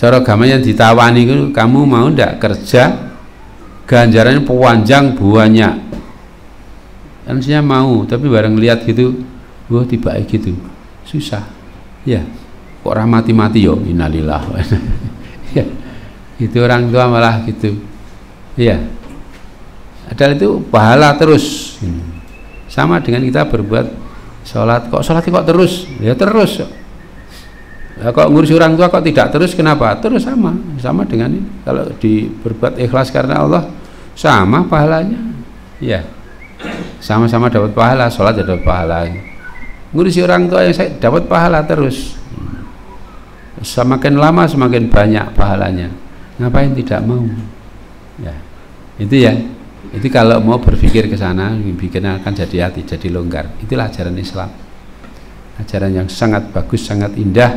A: cara agamanya ditawani itu, kamu mau ndak kerja ganjarannya panjang banyak, kan saya mau, tapi bareng lihat gitu, wah tiba gitu susah ya, kok orang mati-mati yo, innalillah. Ya, itu orang tua malah gitu ya, padahal itu pahala terus. Sama dengan kita berbuat sholat, kok terus ya, terus ya, kok ngurus orang tua kok tidak terus, kenapa terus? Sama dengan ini, kalau berbuat ikhlas karena Allah sama pahalanya ya, sama-sama dapat pahala, sholat dapat pahala, ngurusi orang tua yang saya dapat pahala terus. Semakin lama semakin banyak pahalanya, ngapain tidak mau ya, itu ya. Itu kalau mau berpikir ke sana, bikin akan jadi hati, jadi longgar. Itulah ajaran Islam, ajaran yang sangat bagus, sangat indah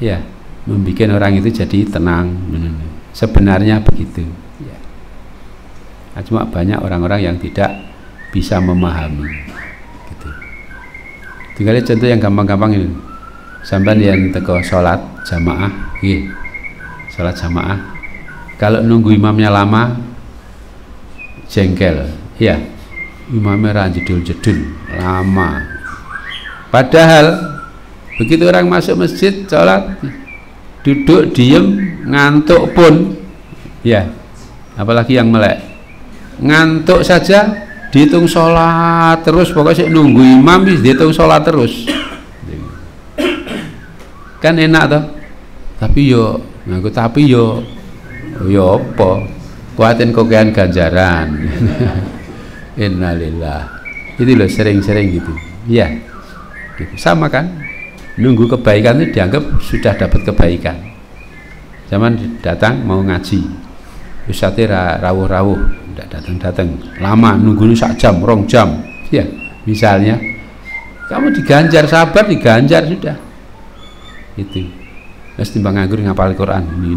A: ya, membuat orang itu jadi tenang. Sebenarnya begitu ya. Nah, cuma banyak orang-orang yang tidak bisa memahami gitu. Tinggal contoh yang gampang-gampang ini, sampai yang teko sholat jamaah, sholat jamaah, kalau nunggu imamnya lama jengkel ya, imamnya jedul lama, padahal begitu orang masuk masjid sholat, duduk diem ngantuk pun ya, apalagi yang melek, ngantuk saja dihitung sholat terus, pokoknya nunggu imam dihitung sholat terus, kan enak toh. Tapi yo ngaku tapi yo apa? Kuatin kokean ganjaran. Innalillah. Itu loh sering-sering gitu. Iya. Gitu. Sama kan? Nunggu kebaikan itu dianggap sudah dapat kebaikan. Zaman datang mau ngaji. Ustadznya rawuh-rawuh, tidak datang-datang. Lama nunggu 1 jam, 2 jam. Ya, misalnya kamu diganjar, sabar diganjar sudah. Itu. Terus timbang nganggur ngapal Quran ini.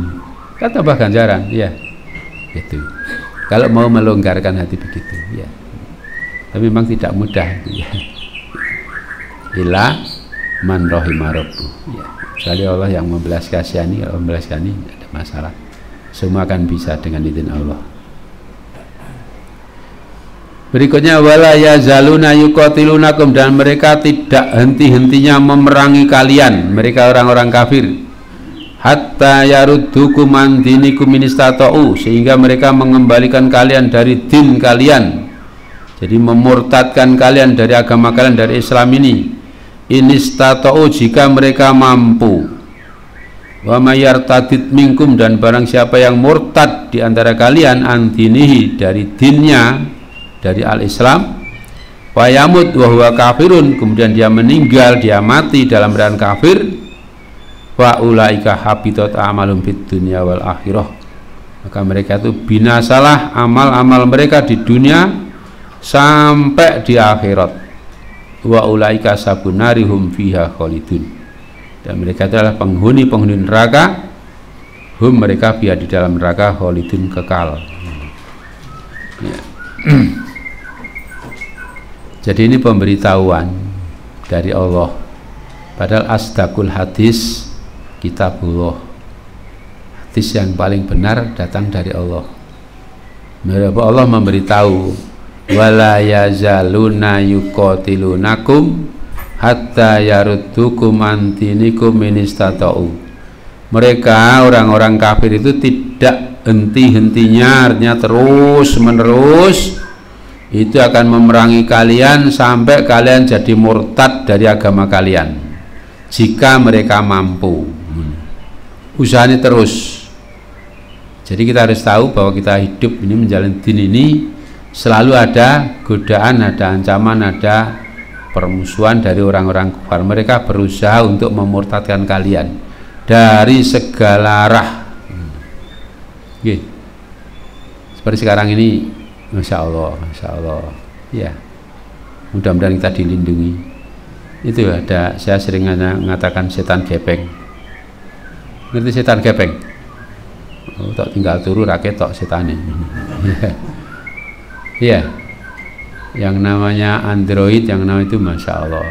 A: Kan tambah ganjaran, ya. Gitu. Kalau mau melonggarkan hati begitu, ya. Tapi memang tidak mudah, ya. Ila man rahimah rabbuh, ya. Kecuali Allah yang membelas kasihani, kalau membelas kasihani tidak ada masalah. Semua akan bisa dengan izin Allah. Berikutnya wala yazaluna yuqatilunakum, dan mereka tidak henti-hentinya memerangi kalian, mereka orang-orang kafir, hatta yaruddukum an dinikum in istata'u, sehingga mereka mengembalikan kalian dari din kalian, jadi memurtadkan kalian dari agama kalian, dari Islam ini, in istata'u, jika mereka mampu. Wa mayartadid minkum, dan barang siapa yang murtad di antara kalian an dinihi, dari dinnya, dari al-Islam, wa yamut wa huwa kafirun, kemudian dia meninggal, dia mati dalam keadaan kafir, wa ulaika habitat a'malum fid dunya wal akhirah, maka mereka itu binasalah amal-amal mereka di dunia sampai di akhirat. Wa ulaika sabunarihum fiha khalidun, dan mereka adalah penghuni-penghuni neraka, hum, mereka biar di dalam neraka khalidun, kekal. Ya. Jadi ini pemberitahuan dari Allah, padahal asdaqul hadis kitabullah, hadis yang paling benar datang dari Allah. Allah memberitahu wala yazaluna yuqatilunakum hatta yaruddukum an dinikum in istata'u. Mereka orang-orang kafir itu tidak henti-hentinya, artinya terus menerus itu akan memerangi kalian sampai kalian jadi murtad dari agama kalian, jika mereka mampu. Usahanya terus. Jadi kita harus tahu bahwa kita hidup ini, menjalani din ini, selalu ada godaan, ada ancaman, ada permusuhan dari orang-orang kafir. Mereka berusaha untuk memurtadkan kalian dari segala arah. Seperti sekarang ini, Masya Allah, Masya Allah, ya. Mudah-mudahan kita dilindungi. Itu ada, saya sering mengatakan setan gepeng. Ngerti setan gepeng? Oh, tok tinggal turu rakyat tok setane. Iya. Yang namanya Android, yang namanya itu Masya Allah,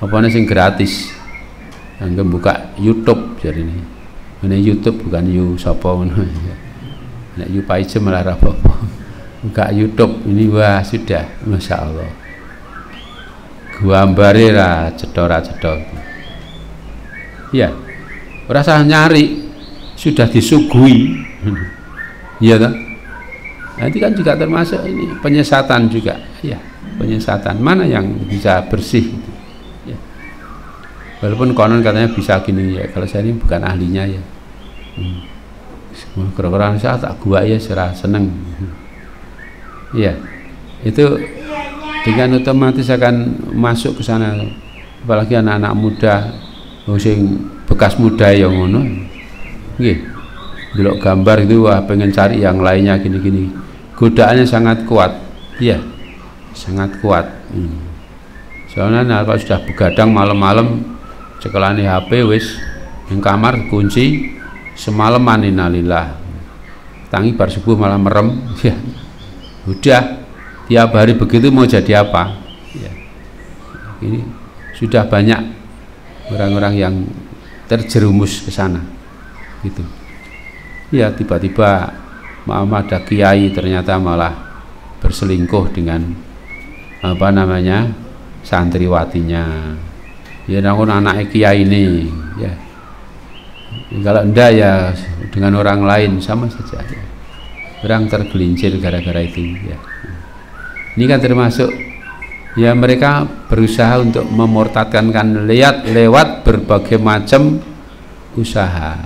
A: apa sing gratis, yang buka YouTube, jadi ini YouTube bukan you sapa ngono, nek you paije malah apa-apa, buka YouTube ini, wah sudah Masya Allah, gambare ra cedora-cedor, ya rasa nyari sudah disuguhi, iya toh. Nanti kan juga termasuk ini penyesatan juga, ya, penyesatan. Mana yang bisa bersih? Ya. Walaupun konon katanya bisa gini, ya. Kalau saya ini bukan ahlinya, ya. Kira-kira saya tak gua ya, serah seneng. Ya, itu dengan otomatis akan masuk ke sana. Apalagi anak-anak muda, sing bekas muda yang ngono, nggih. Delok gambar itu, wah pengen cari yang lainnya gini-gini. Godaannya sangat kuat, ya, sangat kuat. Soalnya kalau sudah begadang malam-malam, cekelane HP wis di kamar kunci semalaman, innalillah. Tangi bar subuh malah merem, ya. Udah tiap hari begitu, mau jadi apa? Ya. Ini sudah banyak orang-orang yang terjerumus ke sana, gitu. Ya, tiba-tiba ada kiai ternyata malah berselingkuh dengan apa namanya santriwatinya, ya namun anak kiai ini, ya kalau enggak ya dengan orang lain sama saja, ya. Orang tergelincir gara-gara itu, ya. Ini kan termasuk, ya, mereka berusaha untuk memurtadkan kan lewat berbagai macam usaha.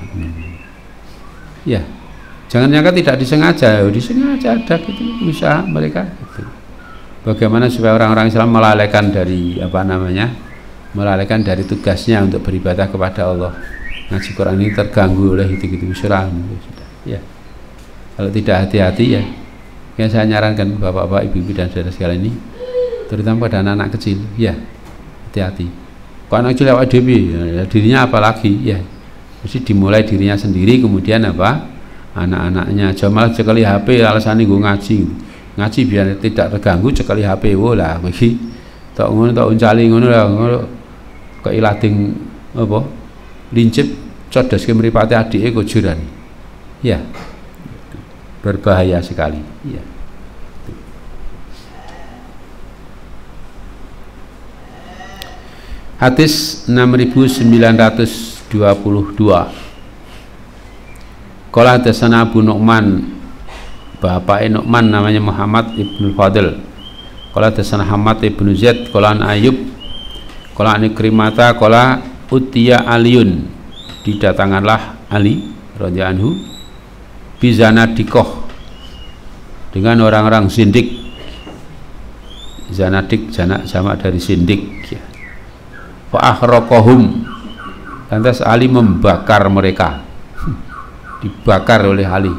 A: Ya, jangan nyangka tidak disengaja, disengaja ada gitu usaha mereka. Gitu. Bagaimana supaya orang-orang Islam melalaikan dari melalaikan dari tugasnya untuk beribadah kepada Allah. Ngaji Quran ini terganggu oleh itu-gitu usaha. Ya, kalau tidak hati-hati ya, yang saya nyarankan bapak-bapak, ibu-ibu dan saudara sekalian ini, terutama pada anak-anak kecil, ya hati-hati. Kalau anak kecil lewat dirinya apalagi ya. Mesti dimulai dirinya sendiri, kemudian anak-anaknya. Jamal cekali HP alasannya gue ngaji biar tidak terganggu, cekali HP lah bagi tak ngono tak uncali ngono lah keilading lincip codos ke mripate adike kujuran. Ya, berbahaya sekali. Ya. Hadis 6922. Qala hadatsana Abu Nu'man, bapak Nu'man namanya Muhammad ibnu Fadl. Qala hadatsana Hamad ibnu Zaid, qala an Ayyub, qala an Ikrimata, qala utiya Aliun, didatanganlah Ali radhiyallahu anhu bizanadikoh, dengan orang-orang sindik. Zanadik jamak dari sindik ya. Fa akhraqahum, lantas Ali membakar mereka, dibakar oleh Ali.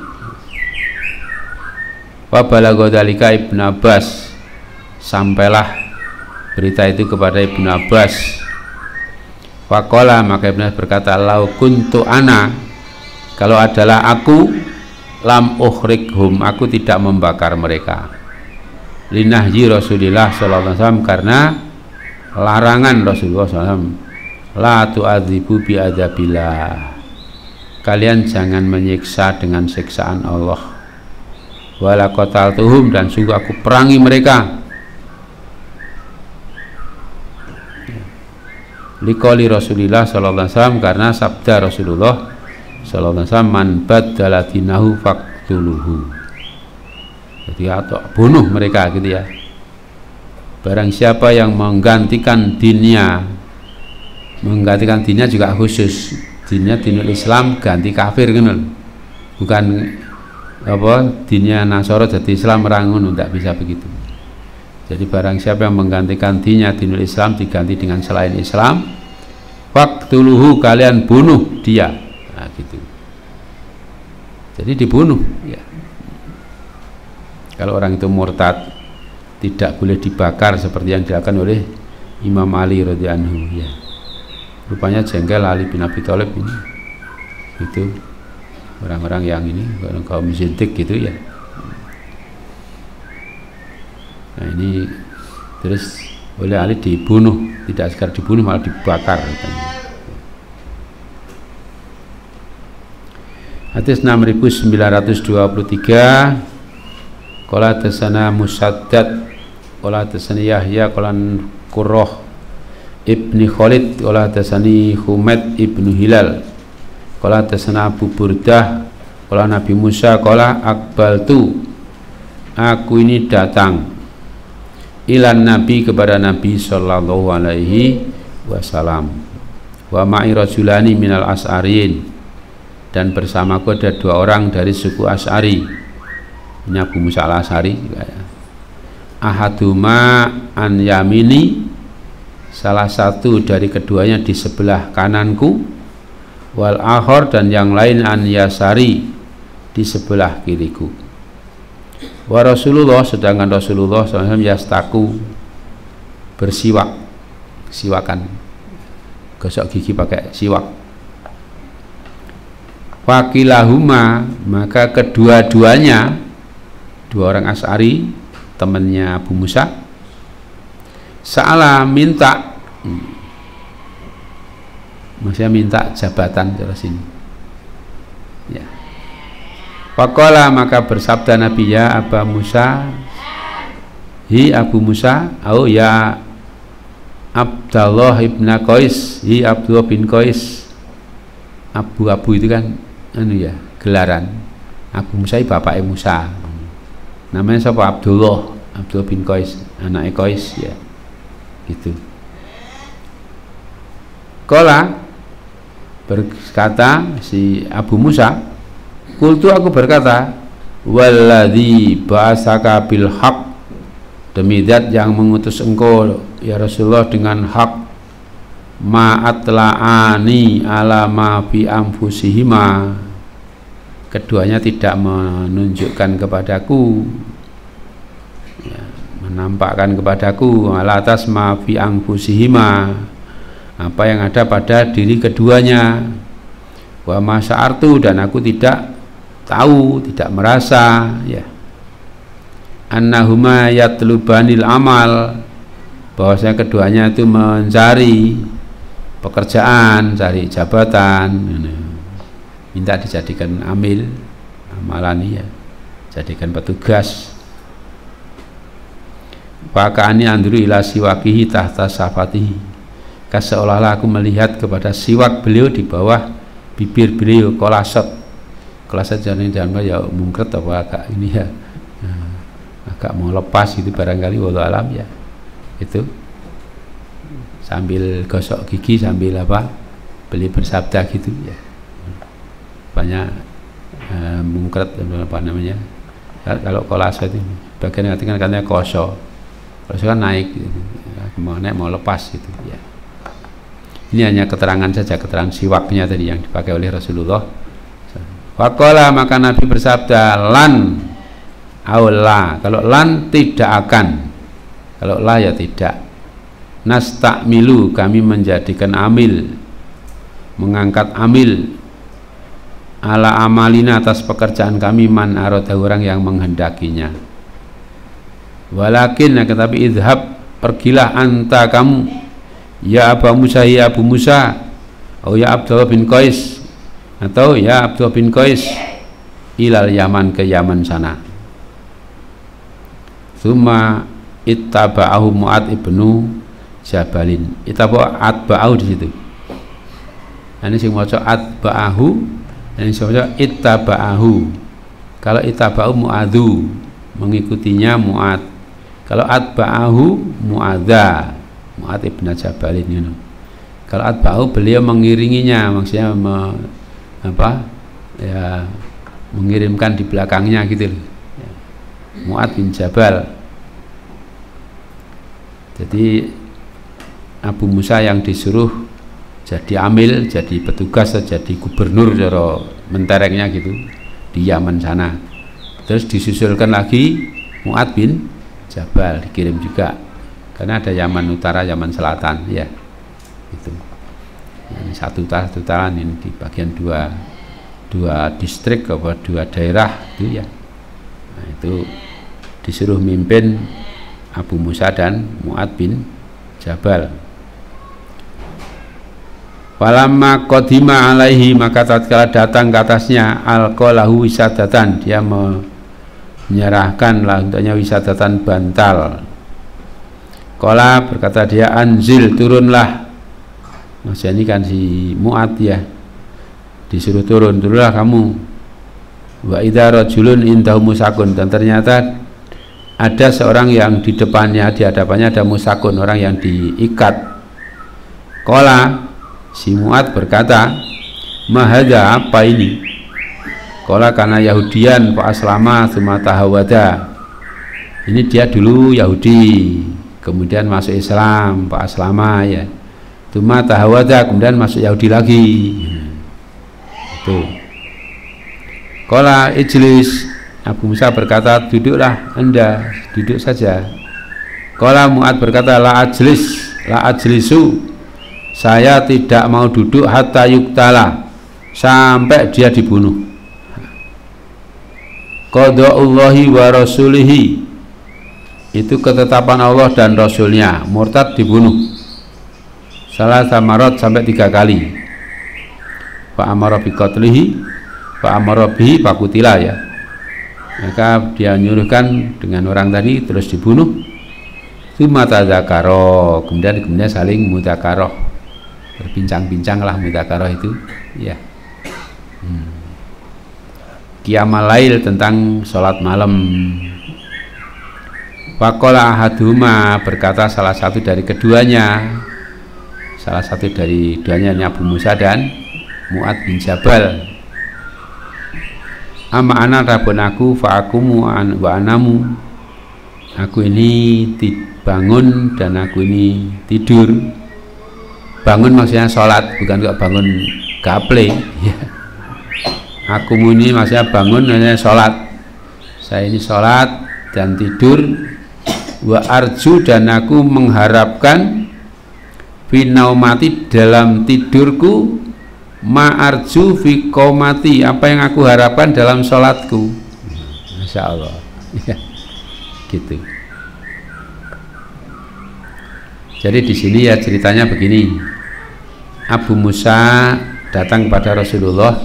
A: Wa balagha dzalika Ibnu Abbas, sampailah berita itu kepada Ibnu Abbas. Faqala, maka Ibnu Abbas berkata, lau kuntu ana, kalau adalah aku, lam ukhrikhum, aku tidak membakar mereka. Linahji Rasulillah sallallahu alaihi wasallam, karena larangan Rasulullah SAW, la tu'adzibu bi'adzabillah, kalian jangan menyiksa dengan siksaan Allah. Wala qataltuhum, dan sungguh aku perangi mereka. Liqauli Rasulillah sallallahu alaihi wasallam, karena sabda Rasulullah sallallahu alaihi wasallam, man baddala dinahu faqtuluhu, jadi atau bunuh mereka gitu ya. Barang siapa yang menggantikan dinnya juga khusus, dinnya dinul Islam ganti kafir kan, bukan dinnya Nasara jadi Islam rangun, tidak bisa begitu. Jadi barang siapa yang menggantikan dinnya dinul Islam diganti dengan selain Islam, faqtuluhu, kalian bunuh dia. Nah, gitu. Jadi dibunuh ya. Kalau orang itu murtad, tidak boleh dibakar seperti yang dilakukan oleh Imam Ali radhiyallahu anhu ya. Rupanya jengkel Ali bin Abi Thalib ini, itu orang-orang yang ini kaum zindik gitu ya. Nah ini terus oleh Ali dibunuh, tidak sekadar dibunuh malah dibakar katanya. Hadis 6923. Qala hadatsana Musaddad, qala hadatsani Yahya, qala Qurrah ibni Khalid, qala hadatsani Humaid ibnu Hilal, qala hadatsana Abu Burdah, qala Nabi Musa, qala aqbaltu, aku ini datang, ilan Nabi, kepada Nabi sallallahu alaihi wasallam, wa ma'i rajulani minal as'ariyin, dan bersamaku ada dua orang dari suku Asy'ari. Ini Abu Musa al-Asy'ari juga ya. Ahaduma an yamini, salah satu dari keduanya di sebelah kananku, wal akhor, dan yang lain an yasari, di sebelah kiriku. Wa Rasulullah, sedangkan Rasulullah SAW yastaku, bersiwak, siwakan, gosok gigi pakai siwak. Fakilahuma, maka kedua-duanya, dua orang Asy'ari temannya Abu Musa, salah minta, maksudnya minta jabatan terus ini ya. Faqala, maka bersabda Nabi, ya Abu Musa, hi Abu Musa, au ya Abdullah ibn Qais, hi Abdullah bin Qais. Abu-abu itu kan anu ya, gelaran. Abu Musa bapaknya Musa, namanya siapa? Abdullah bin Qais, anaknya Qais ya, gitu. Qala, berkata si Abu Musa, qultu aku berkata, walladzi ba'asaka bil haq, demi zat yang mengutus engkau ya Rasulullah dengan hak, ma'atla'ani ala ma fi anfusihima, keduanya tidak menunjukkan kepadaku, ya, menampakkan kepadaku ala atas ma fi anfusihima, apa yang ada pada diri keduanya, wa ma sya'artu, dan aku tidak tahu, tidak merasa, ya, annahuma yatlubanil amal, bahwasanya keduanya itu mencari pekerjaan, cari jabatan, minta dijadikan amil, amalan, ya, jadikan petugas. Faka'ani anduru ila siwakihi tahta safatihi, seolah-olah aku melihat kepada siwak beliau di bawah bibir beliau. Kolasot jangan ya mungkret apa agak ini ya, agak mau lepas itu barangkali, wallahu alam, ya, itu sambil gosok gigi sambil apa beli bersabda gitu, ya, banyak mungkret apa namanya, kalau kolasot ini bagian hati kan katanya kosok kan naik gitu. Mau naik mau lepas gitu, ya. Ini hanya keterangan saja, keterangan siwaknya tadi yang dipakai oleh Rasulullah. Faqala, maka Nabi bersabda, lan aula, kalau lan tidak akan, kalau la ya tidak. Nastakmilu, kami menjadikan amil, mengangkat amil, ala amalina, atas pekerjaan kami, man arada, orang yang menghendakinya. Walakin, tetapi idhab, pergilah anta kamu, ya Abu Musa, ya Abu Musa, atau ya Abdullah bin Qais, atau ya Abdullah bin Qais, ilal Yaman, ke Yaman sana. Summa ittaba'ahu Mu'ad ibnu Jabalin, atba'ahu di situ. Ini sing maca atba'ahu, ini sing maca ittaba'ahu. Kalau ittaba'ahu Mu'adhu, mengikutinya Mu'ad. Kalau atba'ahu Mu'adha, Mu'ad ibnu Jabalin, you know. Kalau atba'ahu beliau mengiringinya, maksudnya mengirimkan di belakangnya gitu loh, ya. Mu'ad bin Jabal. Jadi Abu Musa yang disuruh jadi amil, jadi petugas, jadi gubernur cara menterengnya gitu di Yaman sana. Terus disusulkan lagi Mu'ad bin Jabal, dikirim juga, karena ada Yaman Utara, Yaman Selatan, ya, itu. Ini satu utara ini di bagian dua distrik atau dua daerah itu, ya. Nah, itu disuruh mimpin Abu Musa dan Mu'ad bin Jabal. Falamma qadima alaihi, maka tatkala datang ke atasnya, alqalahu wisadatan, dia menyerahkan lah untuknya wisadatan, bantal. Qala, berkata dia, anzil, turunlah. Maksudnya ini kan si Mu'ad, ya, disuruh turunlah kamu. Wa idza rajulun indahu musakun, dan ternyata ada seorang yang di depannya, di hadapannya ada musakun, orang yang diikat. Qala, si Mu'ad berkata, mahadha, apa ini? Qala, karena Yahudian fa aslama tsumma tahawada. Ini dia dulu Yahudi, kemudian masuk Islam, fa aslama, ya. Tsumma tahawada, kemudian masuk Yahudi lagi. Itu. Qala ijlis, Abu Musa berkata, duduklah Anda, duduk saja. Qala Mu'ad berkata, la ajlisu, saya tidak mau duduk hatta yuktala, sampai dia dibunuh. Qada'ullahi wa rasulihi, itu ketetapan Allah dan Rasulnya, murtad dibunuh. Salah samarat, sampai 3 kali. Fa amara bi qatlihi, fa amara bihi fakutila, ya. Maka dia nyuruhkan dengan orang tadi, terus dibunuh. Tsumma tadzakara, kemudian saling mudzakarah, berbincang-bincanglah, mudzakarah itu, ya. Qiyamal lail, tentang sholat malam. Faqala ahaduma, berkata salah satu dari keduanya, Abu Musa dan Mu'ad bin Jabal. Ama ana rabun aku fa'akumu wa anamu. Aku ini bangun dan aku ini tidur. Bangun maksudnya sholat, bukan kok bangun gaple ya. Aku ini maksudnya bangun maksudnya sholat. Saya ini sholat dan tidur. Wa arju dan aku mengharapkan fi naumati dalam tidurku, ma arju fi qomati apa yang aku harapkan dalam sholatku. Masya Allah ya, gitu. Jadi di sini ya ceritanya begini. Abu Musa datang kepada Rasulullah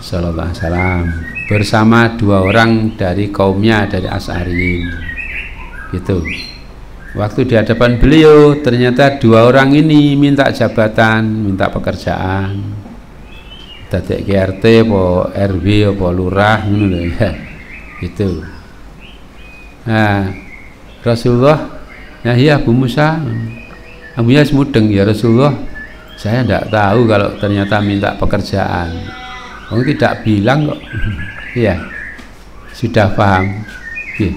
A: Sallallahu Alaihi Wasallam bersama 2 orang dari kaumnya, dari Asy'ariyin gitu. Waktu di hadapan beliau ternyata 2 orang ini minta jabatan, minta pekerjaan, dadek RT apa RW apa lurah ngono ya gitu. Nah Rasulullah ya Abu Musa, Abu Musa mudeng, ya Rasulullah saya tidak tahu kalau ternyata minta pekerjaan. Kamu tidak bilang kok. Iya, sudah paham. Iya.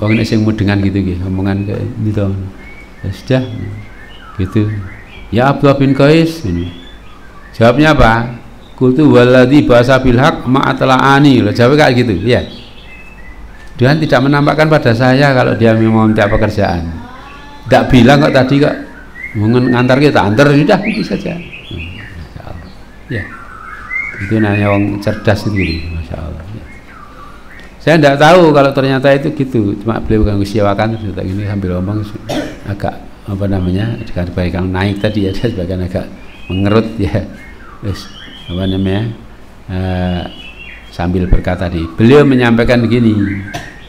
A: Wong nek sing mudengan gitu nggih, omongan kayak gitu. Ya sudah. Gitu. Ya Abdullah bin Qais ini. Jawabnya apa? Qultu waladzi ba'asa bil haq ma atla'ani. Loh, jawab kayak gitu. Iya. Dia tidak menampakkan pada saya kalau dia mau minta pekerjaan. Tidak bilang kok tadi kok ngantar kita, antar sudah gitu saja. Ya. Itu namanya orang cerdas itu, Masya Allah ya. Saya tidak tahu kalau ternyata itu gitu, cuma beliau ganggu siawakan ternyata gini sambil ngomong agak apa namanya, sebagian naik tadi ya, sebagian agak mengerut ya, terus apa namanya sambil berkata tadi, beliau menyampaikan begini,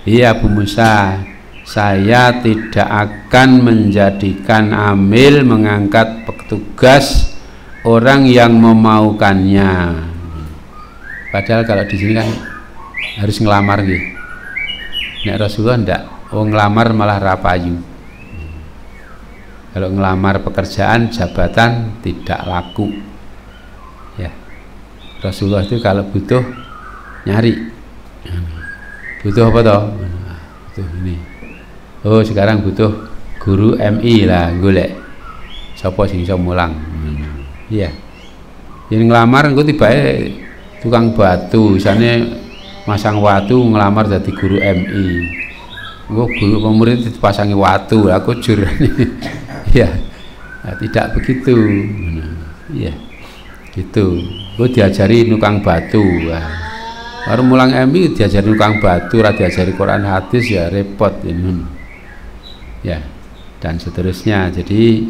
A: iya Abu Musa, saya tidak akan menjadikan amil mengangkat petugas orang yang memaukannya. Padahal kalau di sini kan harus ngelamar gitu. Nek Rasulullah ndak, ngelamar malah rapayu. Kalau ngelamar pekerjaan, jabatan tidak laku. Ya. Rasulullah itu kalau butuh nyari. Butuh apa toh? Butuh ini. Oh, sekarang butuh guru MI lah, golek. Sapa sing iso mulang. Iya. Yang ngelamar engko tibake tukang batu, misalnya masang watu ngelamar jadi guru MI. Engko guru pemurid dipasangi watu, aku jur. Ya. Nah, tidak begitu. Iya. Gitu. Gue diajari nukang batu. Baru mulang MI diajari nukang batu, ora diajari Quran hadis ya repot ini. Ya. Dan seterusnya. Jadi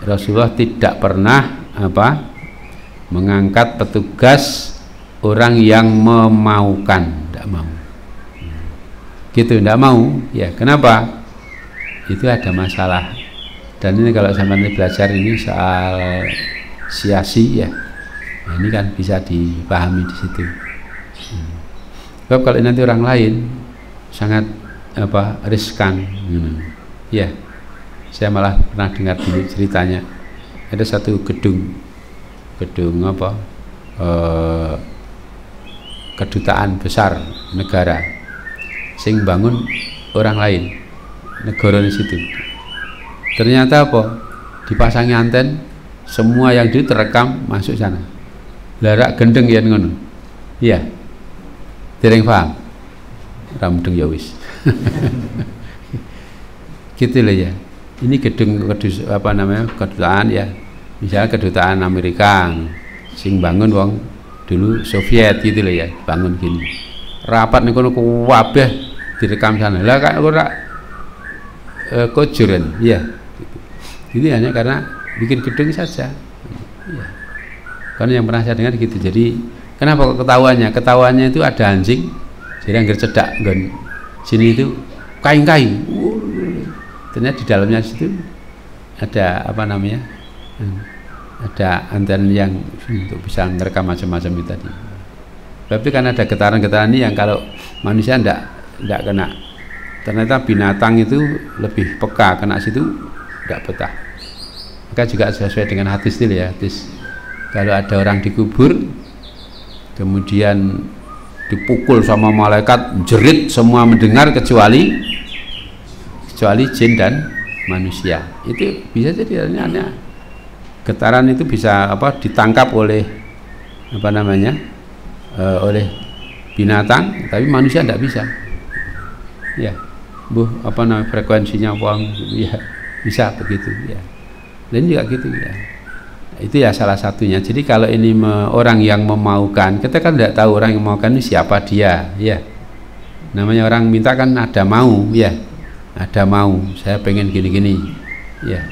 A: Rasulullah tidak pernah mengangkat petugas orang yang memaukan, tidak mau. Gitu, tidak mau. Ya, kenapa? Itu ada masalah. Dan ini kalau sampai belajar ini soal siasi ya, nah, ini kan bisa dipahami di situ. Sebab kalau nanti orang lain sangat riskan. Ya, saya malah pernah dengar dulu ceritanya. Ada satu gedung kedutaan besar negara, sing bangun orang lain, negara di situ. Ternyata dipasangi anten, semua yang itu terekam masuk sana. Larak gendeng ya ngono. Iya. Dereng paham. Ra mudeng ya wis. Gitu loh ya. Ini gedung kedutaan ya. Misalnya kedutaan Amerika, sing bangun wong dulu Soviet gitu loh ya, bangun gini. Rapat nih kono kabeh direkam sana. Lah kan ora kojuran, ya. Ini hanya karena bikin gedung saja. Ya. Karena yang pernah saya dengar gitu. Jadi kenapa kok ketahuannya? Ketahuannya itu ada anjing, jadi anggar cedak nggon sini itu kain-kain. Ternyata di dalamnya situ ada ada anten yang untuk bisa merekam macam-macam itu tadi. Tapi kan ada getaran-getaran ini yang kalau manusia tidak kena. Ternyata binatang itu lebih peka, kena situ tidak betah. Maka juga sesuai dengan hadis itu ya, hadis kalau ada orang dikubur kemudian dipukul sama malaikat, jerit, semua mendengar kecuali jin dan manusia. Itu bisa jadi aneh. Getaran itu bisa ditangkap oleh oleh binatang, tapi manusia tidak bisa. Ya, frekuensinya ya bisa begitu ya. Dan juga gitu ya. Itu ya salah satunya. Jadi kalau ini orang yang memaukan, kita kan tidak tahu orang yang memaukan ini siapa dia, ya. Namanya orang minta kan ada mau, ya. Ada mau, saya pengen gini-gini, ya,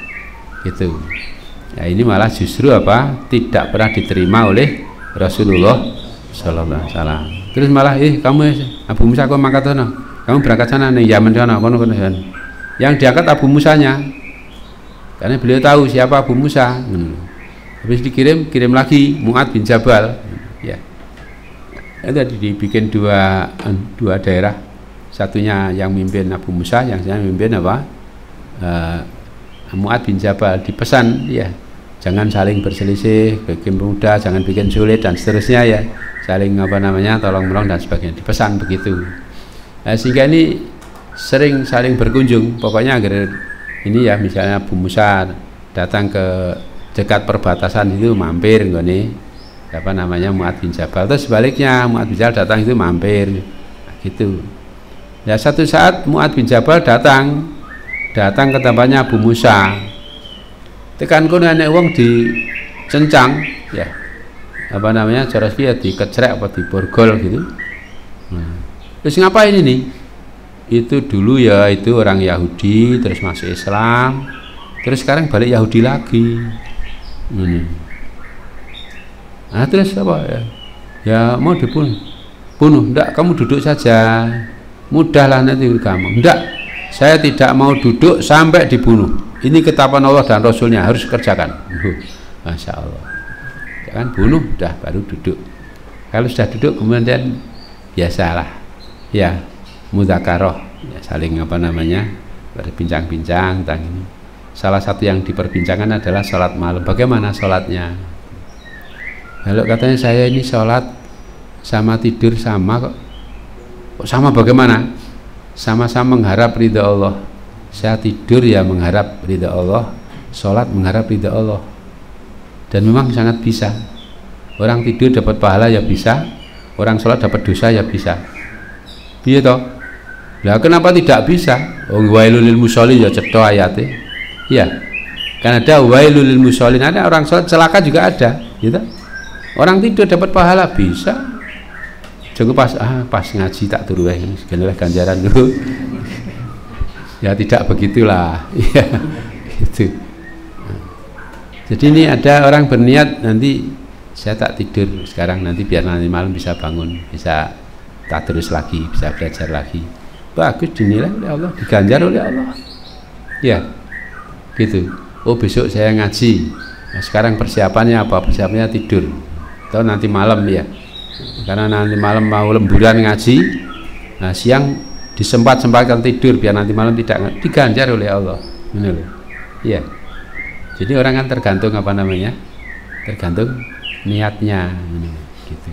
A: gitu. Ya ini malah justru tidak pernah diterima oleh Rasulullah Sallallahu Alaihi Wasallam. Terus malah kamu Abu Musa kok mangkat sana, kamu berangkat sana nih Yaman sana, kono. Yang diangkat Abu Musanya, karena beliau tahu siapa Abu Musa. Habis kirim lagi Mu'ad bin Jabal, ya. Itu dibikin dua daerah, satunya yang mimpin Abu Musa, yang saya mimpin Mu'ad bin Jabal. Dipesan ya, jangan saling berselisih, bikin mudah, jangan bikin sulit dan seterusnya ya, saling tolong menolong dan sebagainya. Dipesan begitu. Sehingga ini sering saling berkunjung. Pokoknya agar ini ya, misalnya Abu Musa datang ke dekat perbatasan itu mampir nggone Mu'ad bin Jabal, terus sebaliknya Mu'ad bin Jabal datang itu mampir gitu. Ya satu saat Mu'ad bin Jabal datang ke tempatnya Abu Musa, tekan kono nek wong dicencang ya cara piye dikecrek apa diborgol gitu. Terus ngapain ini? Itu dulu ya itu orang Yahudi terus masuk Islam, terus sekarang balik Yahudi lagi. Nah terus ya mau dibunuh, enggak, kamu duduk saja, mudahlah nanti kamu. Enggak, saya tidak mau duduk sampai dibunuh. Ini ketetapan Allah dan Rasulnya, harus kerjakan. Masya Allah, jangan bunuh, udah baru duduk. Kalau sudah duduk kemudian biasalah ya mudzakarah, ya, saling berbincang-bincang tentang ini. Salah satu yang diperbincangkan adalah sholat malam. Bagaimana sholatnya? Kalau katanya saya ini sholat sama tidur sama kok. Sama bagaimana? Sama-sama mengharap ridha Allah. Saya tidur ya mengharap ridha Allah, sholat mengharap ridha Allah. Dan memang sangat bisa. Orang tidur dapat pahala ya bisa, orang sholat dapat dosa ya bisa. Iya toh? Lah kenapa tidak bisa? Wailul lil musholin ya cetha ayate. Ya, kan ada wailul lil musholin, ada orang sholat celaka juga ada, gitu. Orang tidur dapat pahala bisa. Jangan pas ngaji tak turu segala ganjaran dulu. Ya tidak begitulah, ya, gitu. Jadi ini ada orang berniat nanti saya tak tidur sekarang, nanti biar nanti malam bisa bangun, bisa tak terus lagi, bisa belajar lagi. Bagus, dinilai oleh Allah, diganjar oleh Allah. Ya. Gitu. Oh besok saya ngaji. Nah, sekarang persiapannya apa? Persiapannya tidur. Atau nanti malam ya. Karena nanti malam mau lemburan ngaji. Nah, siang disempatkan tidur biar nanti malam tidak, diganjar oleh Allah. Benar. Iya. Jadi orang kan tergantung tergantung niatnya. Gitu.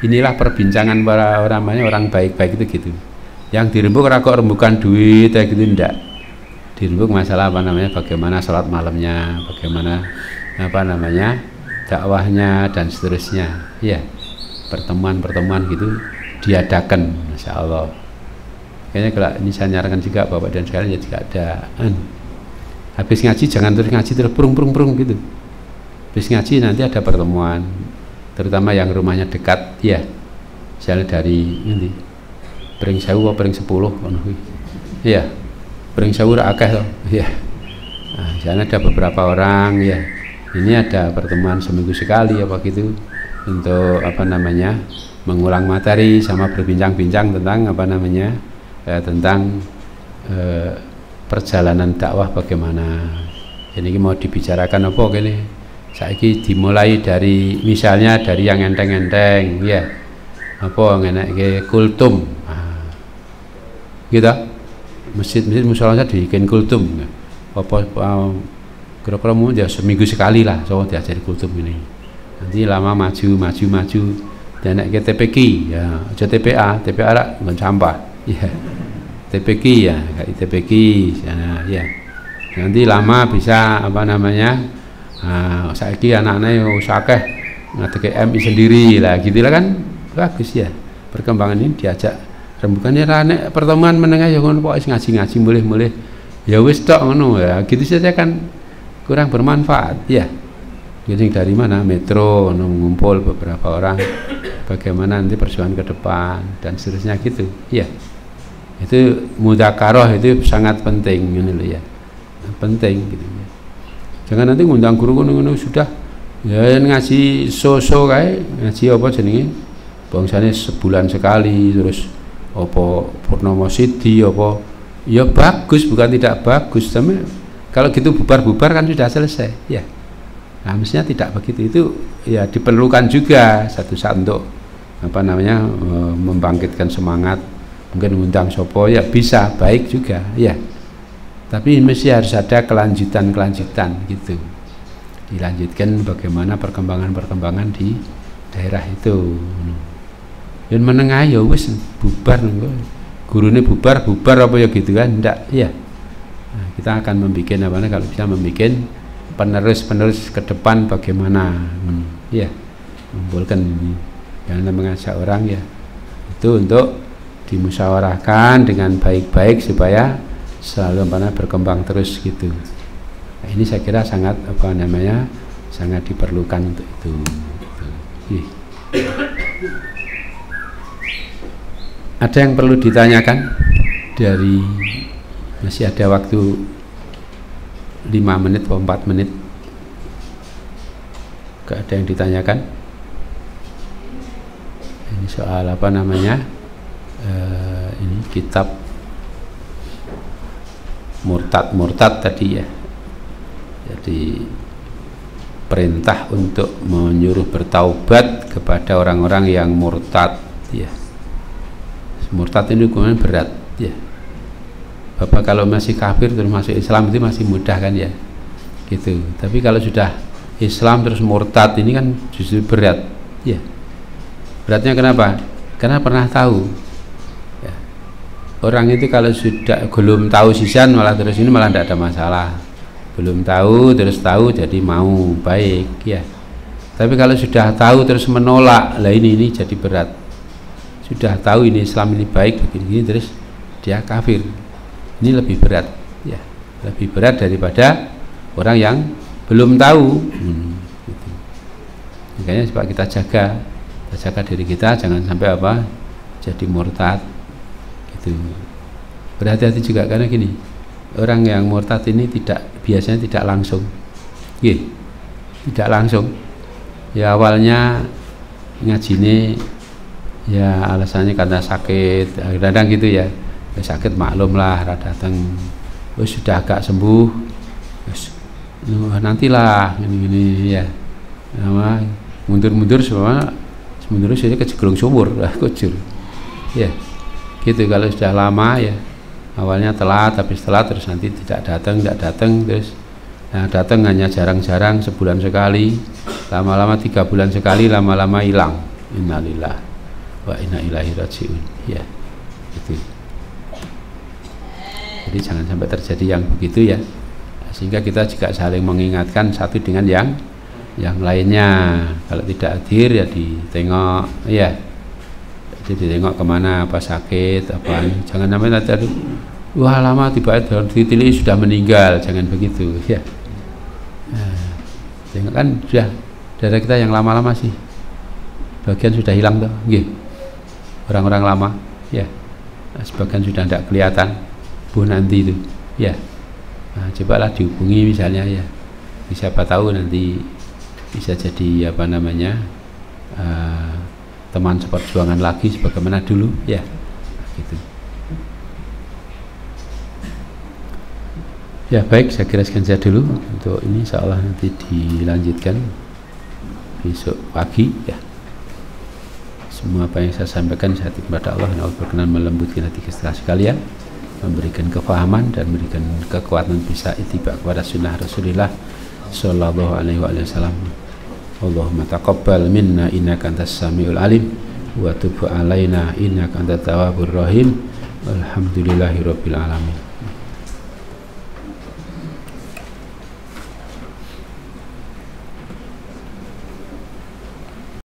A: Inilah perbincangan para orang baik-baik itu gitu. Yang dirembuk kok rembukan duit kayak gitu enggak. Dirembuk masalah bagaimana sholat malamnya, bagaimana dakwahnya dan seterusnya. Ya, pertemuan gitu diadakan, Masya Allah. Kayaknya kalau ini saya nyarankan juga Bapak dan sekalian ya juga ada. Habis ngaji jangan terus ngaji terus prung gitu. Habis ngaji nanti ada pertemuan, terutama yang rumahnya dekat, ya. Misalnya dari nanti Pring 1000 atau Pring 10, iya. Pring 1000 akeh loh, ya. Nah, sana ada beberapa orang, ya. Ini ada pertemuan seminggu sekali apa gitu untuk mengulang materi sama berbincang-bincang tentang tentang perjalanan dakwah bagaimana. Ini mau dibicarakan apa gini? Saiki dimulai dari misalnya dari yang enteng-enteng, ya. Apa ngenek kultum, gitu. Masjid musolanya dibikin kultum, apa kira-kira mau ya seminggu sekali lah, so diajari kultum ini. nanti lama maju dan naik ke TPQ ya, aja TPA lah nggak sampah ya, TPQ ya, kayak TPQ sana ya, nanti lama bisa apa namanya, saiki anak-anak yang sakeh ngadeke MI sendiri lah gitu lah kan, bagus ya perkembangan ini diajak rembukan ya, nek pertemuan menengah ya ngono pokoke ngaji mulih ya wis tok ngono ya, gitu saja kan kurang bermanfaat ya. Jadi dari mana metro ngumpul beberapa orang, bagaimana nanti perjuangan ke depan dan seterusnya gitu ya. Itu mudzakarah itu sangat penting ini loh ya, penting gitu ya. Jangan nanti ngundang guru ngono sudah ya ngaji so-so kae, ngaji apa jenenge bangsane sebulan sekali terus apa purnomo sidi apa ya bagus, bukan tidak bagus, tapi kalau gitu bubar-bubar kan sudah selesai ya. Nah, mestinya tidak begitu, itu ya diperlukan juga satu saat untuk apa namanya membangkitkan semangat, mungkin undang sopo ya bisa baik juga ya, tapi mesti harus ada kelanjutan gitu, dilanjutkan bagaimana perkembangan di daerah itu. Dan menengah ya wis bubar, gurune bubar apa ya gitu kan, enggak ya. Nah, kita akan membuat apa, kalau bisa membuat penerus ke depan bagaimana ya, mengumpulkan ini, jangan mengajak orang ya itu untuk dimusyawarahkan dengan baik-baik supaya selalu berkembang terus gitu. Nah, ini saya kira sangat apa namanya sangat diperlukan untuk itu. Ada yang perlu ditanyakan? Dari masih ada waktu 5 menit atau 4 menit. Gak ada yang ditanyakan? Ini soal apa namanya, ini kitab murtad tadi ya. Jadi perintah untuk menyuruh bertaubat kepada orang-orang yang murtad ya. Murtad ini hukuman berat ya. Bapak kalau masih kafir terus masuk Islam itu masih mudah kan ya gitu, tapi kalau sudah Islam terus murtad ini kan justru berat ya. Beratnya kenapa? Karena pernah tahu ya. Orang itu kalau sudah belum tahu sisan malah terus ini malah tidak ada masalah, belum tahu terus tahu jadi mau baik ya. Tapi kalau sudah tahu terus menolak, lah ini jadi berat. Sudah tahu ini Islam ini baik begini terus dia kafir, ini lebih berat ya, lebih berat daripada orang yang belum tahu gitu. Makanya supaya kita jaga diri kita jangan sampai apa jadi murtad gitu. Berhati-hati juga karena gini, orang yang murtad ini biasanya tidak langsung gitu, tidak langsung ya, awalnya ngajine ya alasannya karena sakit, kadang gitu ya, sakit maklum lah, datang sudah agak sembuh, nantilah gini ya, mundur semua, saya kejeglung sumur lah, kucur ya gitu. Kalau sudah lama ya, awalnya telat tapi setelah terus nanti tidak datang terus datang hanya jarang-jarang, sebulan sekali, lama-lama 3 bulan sekali, lama-lama hilang. Innalillah wa inna ilaihi rajiun ya gitu. Jadi jangan sampai terjadi yang begitu ya, sehingga kita juga saling mengingatkan satu dengan yang lainnya. Kalau tidak hadir ya ditengok ya, jadi ditengok kemana, apa sakit apa, jangan sampai nanti wah lama tiba-tiba ditili sudah meninggal, jangan begitu ya. Tengok kan sudah darah kita yang lama-lama sih bagian sudah hilang tuh nggih. Orang-orang lama ya, sebagian sudah tidak kelihatan nanti itu ya. Nah, cobalah dihubungi misalnya ya, siapa tahu nanti bisa jadi apa namanya teman seperjuangan lagi sebagaimana dulu ya gitu. Ya baik, saya kira sekian saja dulu untuk ini, insyaallah nanti dilanjutkan besok pagi ya. Semua apa yang saya sampaikan saya kepada Allah, dan Allah berkenan melembutkan hati kita sekalian, memberikan kefahaman dan memberikan kekuatan bisa ittiba kepada sunnah Rasulullah sallallahu alaihi wasallam. Allahumma taqabbal minna innaka antas samiul alim wa tub alaina innaka antat tawwabur rahim. Alhamdulillahirabbil alamin.